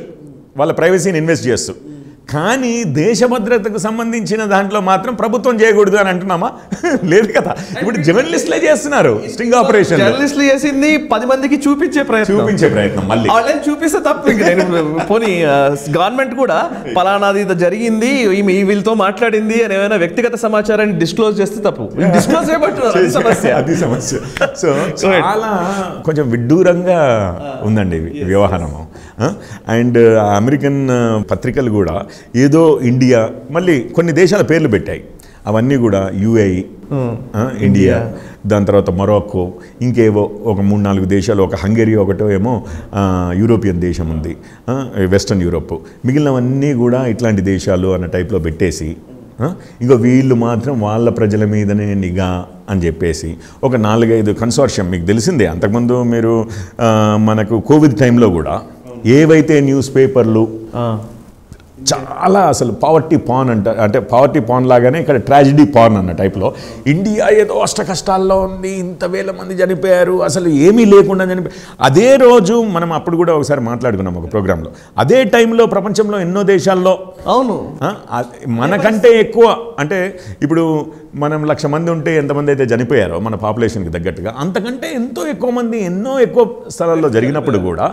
వాళ్ళ ప్రైవసీని ఇన్వెస్ట్ చేస్తూ. కానీ దేశ భద్రతకు సంబంధించిన దాంట్లో మాత్రం ప్రభుత్వం చేయకూడదు అని అంటున్నామా? లేదు కదా. ఇప్పుడు జర్నలిస్టులే చేస్తున్నారు స్టింగ్ ఆపరేషన్. జర్నలిస్టులు చేసింది 10 మందికి చూపించే ప్రయత్నం మళ్ళీ వాళ్ళని చూపిస్తే తప్పు. పోనీ గవర్నమెంట్ కూడా పలానాది జరిగింది, వీళ్ళతో మాట్లాడింది అని ఏమైనా వ్యక్తిగత సమాచారాన్ని డిస్క్లోజ్ చేస్తే తప్పు. డిస్క్లోజ్ చేయబట్టు అది సమస్య. సో చాలా కొంచెం విడ్డూరంగా ఉందండి వ్యవహారము. అండ్ అమెరికన్ పత్రికలు కూడా ఏదో ఇండియా మళ్ళీ కొన్ని దేశాల పేర్లు పెట్టాయి. అవన్నీ కూడా యుఏఈ, ఇండియా, దాని తర్వాత మొరాక్కో, ఇంకేవో ఒక 3-4 దేశాలు, ఒక హంగరీ ఒకటో ఏమో యూరోపియన్ దేశం ఉంది, వెస్ట్రన్ యూరోప్, మిగిలినవన్నీ కూడా ఇట్లాంటి దేశాలు అన్న టైప్లో పెట్టేసి ఇంకో వీళ్ళు మాత్రం వాళ్ళ ప్రజల మీదనే నిఘా అని చెప్పేసి ఒక 4-5 కన్సార్షియం. మీకు తెలిసిందే అంతకుముందు మీరు మనకు కోవిడ్ టైంలో కూడా ఏవైతే న్యూస్ పేపర్లు చాలా అసలు పావర్టీ పాన్ అంటే పావర్టీ పాన్ లాగానే ఇక్కడ ట్రాజిడీ పాన్ అన్న టైప్లో ఇండియా ఏదో అష్ట కష్టాల్లో ఉంది, ఇంత వేల మంది చనిపోయారు, అసలు ఏమీ లేకుండా చనిపోయారు. అదే రోజు మనం అప్పుడు కూడా ఒకసారి మాట్లాడుకున్నాం ఒక ప్రోగ్రాంలో. అదే టైంలో ప్రపంచంలో ఎన్నో దేశాల్లో అవును మనకంటే ఎక్కువ, అంటే ఇప్పుడు మనం 1,00,000 మంది ఉంటే ఎంతమంది అయితే చనిపోయారో మన పాపులేషన్కి తగ్గట్టుగా అంతకంటే ఎంతో ఎక్కువ మంది ఎన్నో ఎక్కువ స్థలాల్లో జరిగినప్పుడు కూడా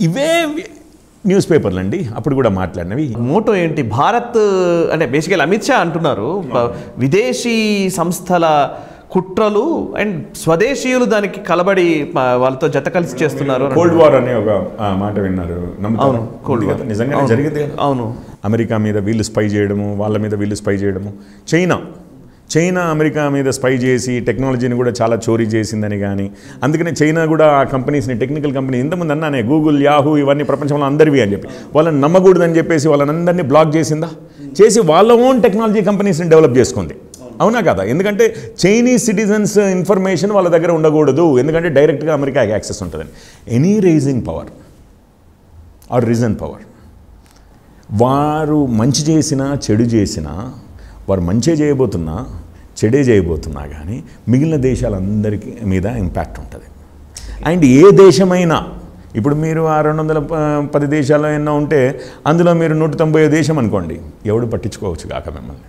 ఇవే న్యూస్ పేపర్లు అండి అప్పుడు కూడా మాట్లాడినవి. మోటో ఏంటి? భారత్ అంటే బేసికల్ అమిత్ షా అంటున్నారు విదేశీ సంస్థల కుట్రలు అండ్ స్వదేశీయులు దానికి కలబడి వాళ్ళతో జత కలిసి చేస్తున్నారు. కోల్డ్ వార్ అనే ఒక మాట విన్నారు, నమ్ముతారు? కోల్డ్ వార్ నిజంగానే జరిగింది. అవును, అమెరికా మీద వీళ్ళు స్పై చేయడము, వాళ్ళ మీద వీళ్ళు స్పై చేయడము, చైనా అమెరికా మీద స్పై చేసి టెక్నాలజీని కూడా చాలా చోరీ చేసిందని. కానీ అందుకనే చైనా కూడా ఆ కంపెనీస్ని, టెక్నికల్ కంపెనీ ఇంతకుముందు అన్నానే గూగుల్, యాహూ ఇవన్నీ ప్రపంచంలో అందరివి అని చెప్పి వాళ్ళని నమ్మకూడదని చెప్పేసి వాళ్ళందరినీ బ్లాక్ చేసిందా? చేసి వాళ్ళ ఓన్ టెక్నాలజీ కంపెనీస్ని డెవలప్ చేసుకుంది. అవునా కదా? ఎందుకంటే చైనీస్ సిటిజన్స్ ఇన్ఫర్మేషన్ వాళ్ళ దగ్గర ఉండకూడదు, ఎందుకంటే డైరెక్ట్గా అమెరికాకి యాక్సెస్ ఉంటుందని. Any rising power or region power, వారు మంచి చేసినా చెడు చేసినా, వారు మంచి చేయబోతున్నా చెడే చేయబోతున్నా కానీ మిగిలిన దేశాలందరికీ మీద ఇంపాక్ట్ ఉంటుంది. అండ్ ఏ దేశమైనా ఇప్పుడు మీరు ఆ 210 దేశాల్లో ఎన్నో ఉంటే అందులో మీరు 190 దేశం అనుకోండి, ఎవడు పట్టించుకోవచ్చు కాక మిమ్మల్ని,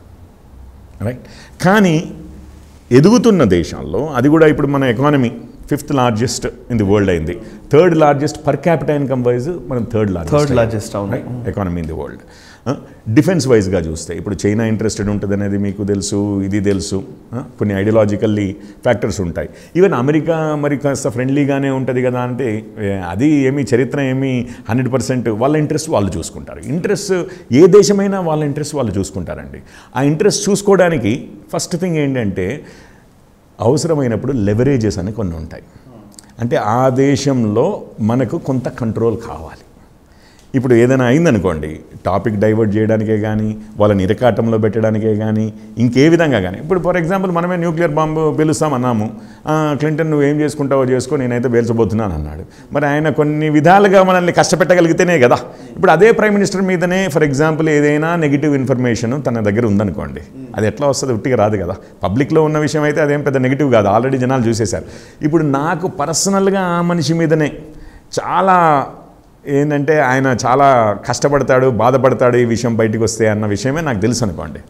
రైట్? కానీ ఎదుగుతున్న దేశాల్లో అది కూడా ఇప్పుడు మన economy 5th largest in the world అయింది. 3rd largest per capital income wise మనం 3rd largest economy in the world. Defence వైజ్గా చూస్తే ఇప్పుడు చైనా ఇంట్రెస్టెడ్ ఉంటుంది అనేది మీకు తెలుసు, ఇది తెలుసు. కొన్ని ఐడియాలజికల్లీ ఫ్యాక్టర్స్ ఉంటాయి. ఈవెన్ అమెరికా మరి కాస్త ఫ్రెండ్లీగానే ఉంటుంది కదా అంటే అది ఏమీ చరిత్ర ఏమీ 100% వాళ్ళ ఇంట్రెస్ట్ వాళ్ళు చూసుకుంటారు. ఇంట్రెస్ట్ ఏ దేశమైనా వాళ్ళ ఇంట్రెస్ట్ వాళ్ళు చూసుకుంటారండి. ఆ ఇంట్రెస్ట్ చూసుకోవడానికి ఫస్ట్ థింగ్ ఏంటంటే అవసరమైనప్పుడు లెవరేజెస్ అని కొన్ని ఉంటాయి. అంటే ఆ దేశంలో మనకు కొంత కంట్రోల్ కావాలి. ఇప్పుడు ఏదైనా అయిందనుకోండి, టాపిక్ డైవర్ట్ చేయడానికే కానీ, వాళ్ళని ఇరకాటంలో పెట్టడానికే కానీ, ఇంకే విధంగా కానీ. ఇప్పుడు ఫర్ ఎగ్జాంపుల్ మనమే న్యూక్లియర్ బాంబు పేలుస్తామన్నాము, క్లింటన్ నువ్వేం చేసుకుంటావో చేసుకో, నేనైతే పేల్చబోతున్నాను అన్నాడు. మరి ఆయన కొన్ని విధాలుగా మనల్ని కష్టపెట్టగలిగితేనే కదా. ఇప్పుడు అదే ప్రైమ్ మినిస్టర్ మీదనే ఫర్ ఎగ్జాంపుల్ ఏదైనా నెగిటివ్ ఇన్ఫర్మేషన్ తన దగ్గర ఉందనుకోండి, అది ఎట్లా వస్తుంది? ఉట్టిగా రాదు కదా. పబ్లిక్లో ఉన్న విషయం అయితే అదేం పెద్ద నెగిటివ్ కాదు, ఆల్రెడీ జనాలు చూసేశారు. ఇప్పుడు నాకు పర్సనల్గా ఆ మనిషి మీదనే చాలా ఏంటంటే ఆయన చాలా కష్టపడతాడు, బాధపడతాడు ఈ విషయం బయటకు వస్తే అన్న విషయమే నాకు తెలుసు అనుకోండి,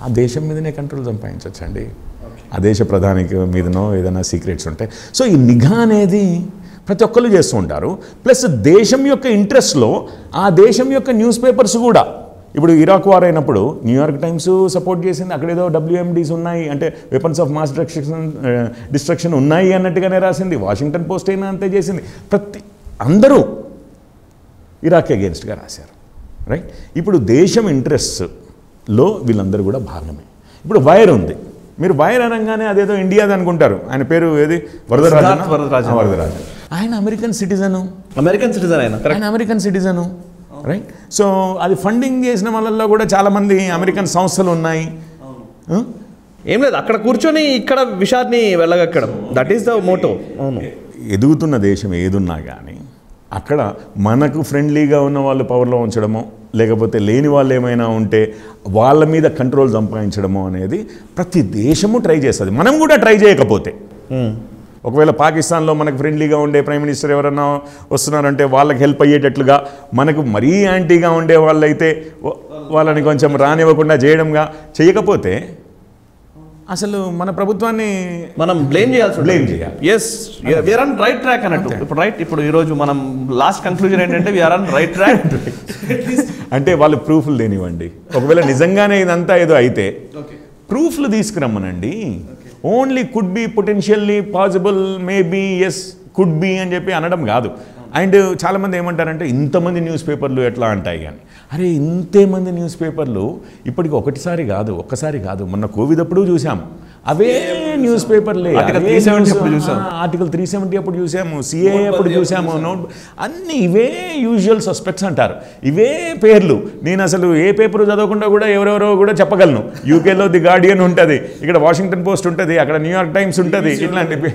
ఆ దేశం మీదనే కంట్రోల్ సంపాదించవచ్చండి. ఆ దేశ ప్రధాని మీదనో ఏదైనా సీక్రెట్స్ ఉంటాయి. సో ఈ నిఘా అనేది ప్రతి ఒక్కరు చేస్తూ ఉంటారు. ప్లస్ దేశం యొక్క ఇంట్రెస్ట్లో ఆ దేశం యొక్క న్యూస్ పేపర్స్ కూడా, ఇప్పుడు ఇరాక్ వార్ అయినప్పుడు న్యూయార్క్ టైమ్స్ సపోర్ట్ చేసింది, అక్కడేదో WMDs ఉన్నాయి, అంటే వెపన్స్ ఆఫ్ మాస్ డిస్ట్రక్షన్ ఉన్నాయి అన్నట్టుగానే రాసింది. వాషింగ్టన్ పోస్ట్ అయినా అంతే చేసింది. అందరూ ఇరాక్ అగేన్స్ట్గా రాశారు, రైట్? ఇప్పుడు దేశం ఇంట్రెస్ట్లో వీళ్ళందరూ కూడా భాగమే. ఇప్పుడు వైర్ ఉంది, మీరు వైర్ అనగానే అదేదో ఇండియాది అనుకుంటారు. ఆయన పేరు ఏది? వరదరాజన్. ఆయన అమెరికన్ సిటిజను, ఆయన అమెరికన్ సిటిజను, రైట్? సో అది ఫండింగ్ చేసిన వాళ్ళల్లో కూడా చాలామంది అమెరికన్ సంస్థలు ఉన్నాయి. ఏం లేదు, అక్కడ కూర్చొని ఇక్కడ విషయాన్ని వెళ్ళగక్కడం, దట్ ఈస్ ద మోటో. ఎదుగుతున్న దేశం ఏదున్నా కానీ అక్కడ మనకు ఫ్రెండ్లీగా ఉన్న వాళ్ళు పవర్లో ఉంచడమో, లేకపోతే లేని వాళ్ళు ఏమైనా ఉంటే వాళ్ళ మీద కంట్రోల్ సంపాదించడమో అనేది ప్రతి దేశము ట్రై చేస్తుంది. మనం కూడా ట్రై చేయకపోతే ఒకవేళ పాకిస్తాన్లో మనకు ఫ్రెండ్లీగా ఉండే ప్రైమ్ మినిస్టర్ ఎవరన్నా వస్తున్నారంటే వాళ్ళకి హెల్ప్ అయ్యేటట్లుగా, మనకు మరీ యాంటీగా ఉండే వాళ్ళైతే వాళ్ళని కొంచెం రానివ్వకుండా చేయకపోతే అసలు మన ప్రభుత్వాన్ని మనం బ్లేమ్ చేయాలి. Yes, we are on right track అన్నట్టు. ఇప్పుడు ఈరోజు మనం లాస్ట్ కంక్లూజన్ ఏంటంటే వీఆర్ ఆన్ రైట్ ట్రాక్. అంటే వాళ్ళు ప్రూఫ్లు దేనివ్వండి. ఒకవేళ నిజంగానే ఇదంతా ఏదో అయితే ప్రూఫ్లు తీసుకురమ్మనండి. Only could be, potentially, possible, maybe, yes, could be అని చెప్పి అనడం కాదు. అండ్ చాలామంది ఏమంటారంటే ఇంతమంది న్యూస్ పేపర్లు ఎట్లా అంటాయి కానీ, అరే ఇంతమంది న్యూస్ పేపర్లు ఇప్పటికి ఒక్కసారి కాదు, మొన్న కోవిడ్ అప్పుడు చూసాము అవే న్యూస్ పేపర్లే. ఆర్టికల్ 370 అప్పుడు చూసాము, సిఏ అప్పుడు చూసాము, అన్ని ఇవే యూజువల్ సస్పెక్ట్స్ అంటారు, ఇవే పేర్లు. నేను అసలు ఏ పేపర్ చదవకుండా కూడా ఎవరెవరో కూడా చెప్పగలను. యూకేలో ది గార్డియన్ ఉంటుంది, ఇక్కడ వాషింగ్టన్ పోస్ట్ ఉంటుంది, అక్కడ న్యూయార్క్ టైమ్స్ ఉంటుంది, ఇట్లాంటి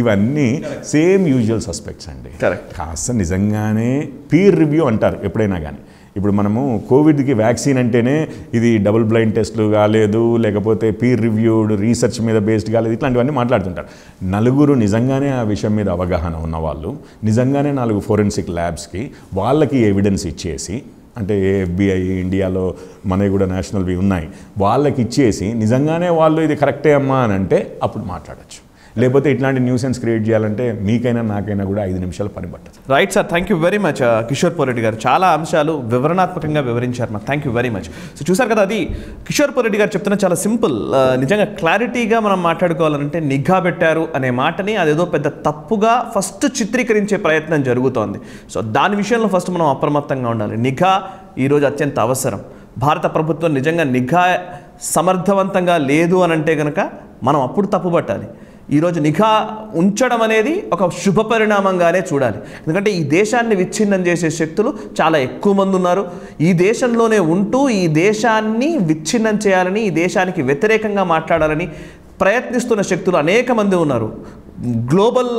ఇవన్నీ సేమ్ యూజువల్ సస్పెక్ట్స్ అండి. కాస్త నిజంగానే పీర్ రివ్యూ అంటారు ఎప్పుడైనా కానీ. ఇప్పుడు మనము కోవిడ్కి వ్యాక్సిన్ అంటేనే ఇది డబుల్ బ్లైండ్ టెస్ట్లు కాలేదు, లేకపోతే పీర్ రివ్యూడ్ రీసెర్చ్ మీద బేస్డ్ కాలేదు, ఇట్లాంటివన్నీ మాట్లాడుతుంటారు. నలుగురు నిజంగానే ఆ విషయం మీద అవగాహన ఉన్నవాళ్ళు నిజంగానే 4 ఫోరెన్సిక్ ల్యాబ్స్కి వాళ్ళకి ఎవిడెన్స్ ఇచ్చేసి, అంటే FBI ఇండియాలో మనవి కూడా నేషనల్వి ఉన్నాయి, వాళ్ళకి ఇచ్చేసి నిజంగానే వాళ్ళు ఇది కరెక్టే అమ్మా అని అంటే అప్పుడు మాట్లాడచ్చు. లేకపోతే ఇట్లాంటి న్యూసెన్స్ క్రియేట్ చేయాలంటే మీకైనా నాకైనా కూడా 5 నిమిషాలు పని పట్టదు. Right sir, thank you very much Kishore Poreddy గారు. చాలా అంశాలు వివరణాత్మకంగా వివరించారు మాకు. Thank you very much. So చూసారు కదా, అది కిషోర్ పోరెడ్డి గారు చెప్తున్న చాలా సింపుల్, నిజంగా క్లారిటీగా మనం మాట్లాడుకోవాలంటే నిఘా పెట్టారు అనే మాటని అదేదో పెద్ద తప్పుగా ఫస్ట్ చిత్రీకరించే ప్రయత్నం జరుగుతోంది. సో దాని విషయంలో ఫస్ట్ మనం అప్రమత్తంగా ఉండాలి. నిఘా ఈరోజు అత్యంత అవసరం. భారత ప్రభుత్వం నిజంగా నిఘా సమర్థవంతంగా లేదు అని అంటే కనుక మనం అప్పుడు తప్పుపట్టాలి. ఈరోజు నిఘా ఉంచడం అనేది ఒక శుభ పరిణామంగానే చూడాలి. ఎందుకంటే ఈ దేశాన్ని విచ్ఛిన్నం చేసే శక్తులు చాలా ఎక్కువ మంది ఉన్నారు. ఈ దేశంలోనే ఉంటూ ఈ దేశాన్ని విచ్ఛిన్నం చేయాలని, ఈ దేశానికి వ్యతిరేకంగా మాట్లాడాలని ప్రయత్నిస్తున్న శక్తులు అనేక మంది ఉన్నారు. గ్లోబల్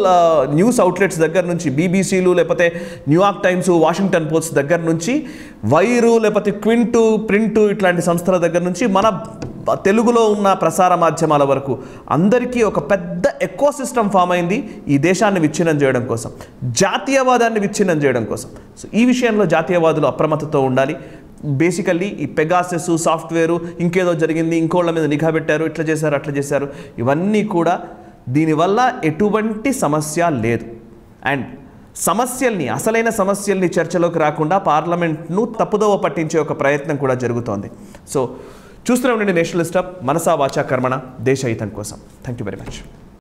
న్యూస్ అవుట్లెట్స్ దగ్గర నుంచి, బీబీసీలు, లేకపోతే న్యూయార్క్ టైమ్స్, వాషింగ్టన్ పోస్ట్ దగ్గర నుంచి, వైరు, లేకపోతే క్వింటు, ప్రింటు, ఇట్లాంటి సంస్థల దగ్గర నుంచి మన తెలుగులో ఉన్న ప్రసార మాధ్యమాల వరకు అందరికీ ఒక పెద్ద ఎకోసిస్టమ్ ఫామ్ అయింది ఈ దేశాన్ని విచ్ఛిన్నం చేయడం కోసం, జాతీయవాదాన్ని విచ్ఛిన్నం చేయడం కోసం. సో ఈ విషయంలో జాతీయవాదులు అప్రమత్తతో ఉండాలి. బేసికల్లీ ఈ పెగాసెస్ సాఫ్ట్వేరు, ఇంకేదో జరిగింది, ఇంకోళ్ళ మీద నిఘా పెట్టారు, ఇట్లా చేశారు, అట్లా చేశారు, ఇవన్నీ కూడా దీనివల్ల ఎటువంటి సమస్య లేదు. అండ్ సమస్యల్ని, అసలైన సమస్యల్ని చర్చలోకి రాకుండా పార్లమెంట్ను తప్పుదోవ పట్టించే ఒక ప్రయత్నం కూడా జరుగుతోంది. సో చూస్తూనే ఉండండి నేషనలిస్ట్ హబ్, మనసా వాచా కర్మణ, దేశ హితం కోసం. Thank you very much.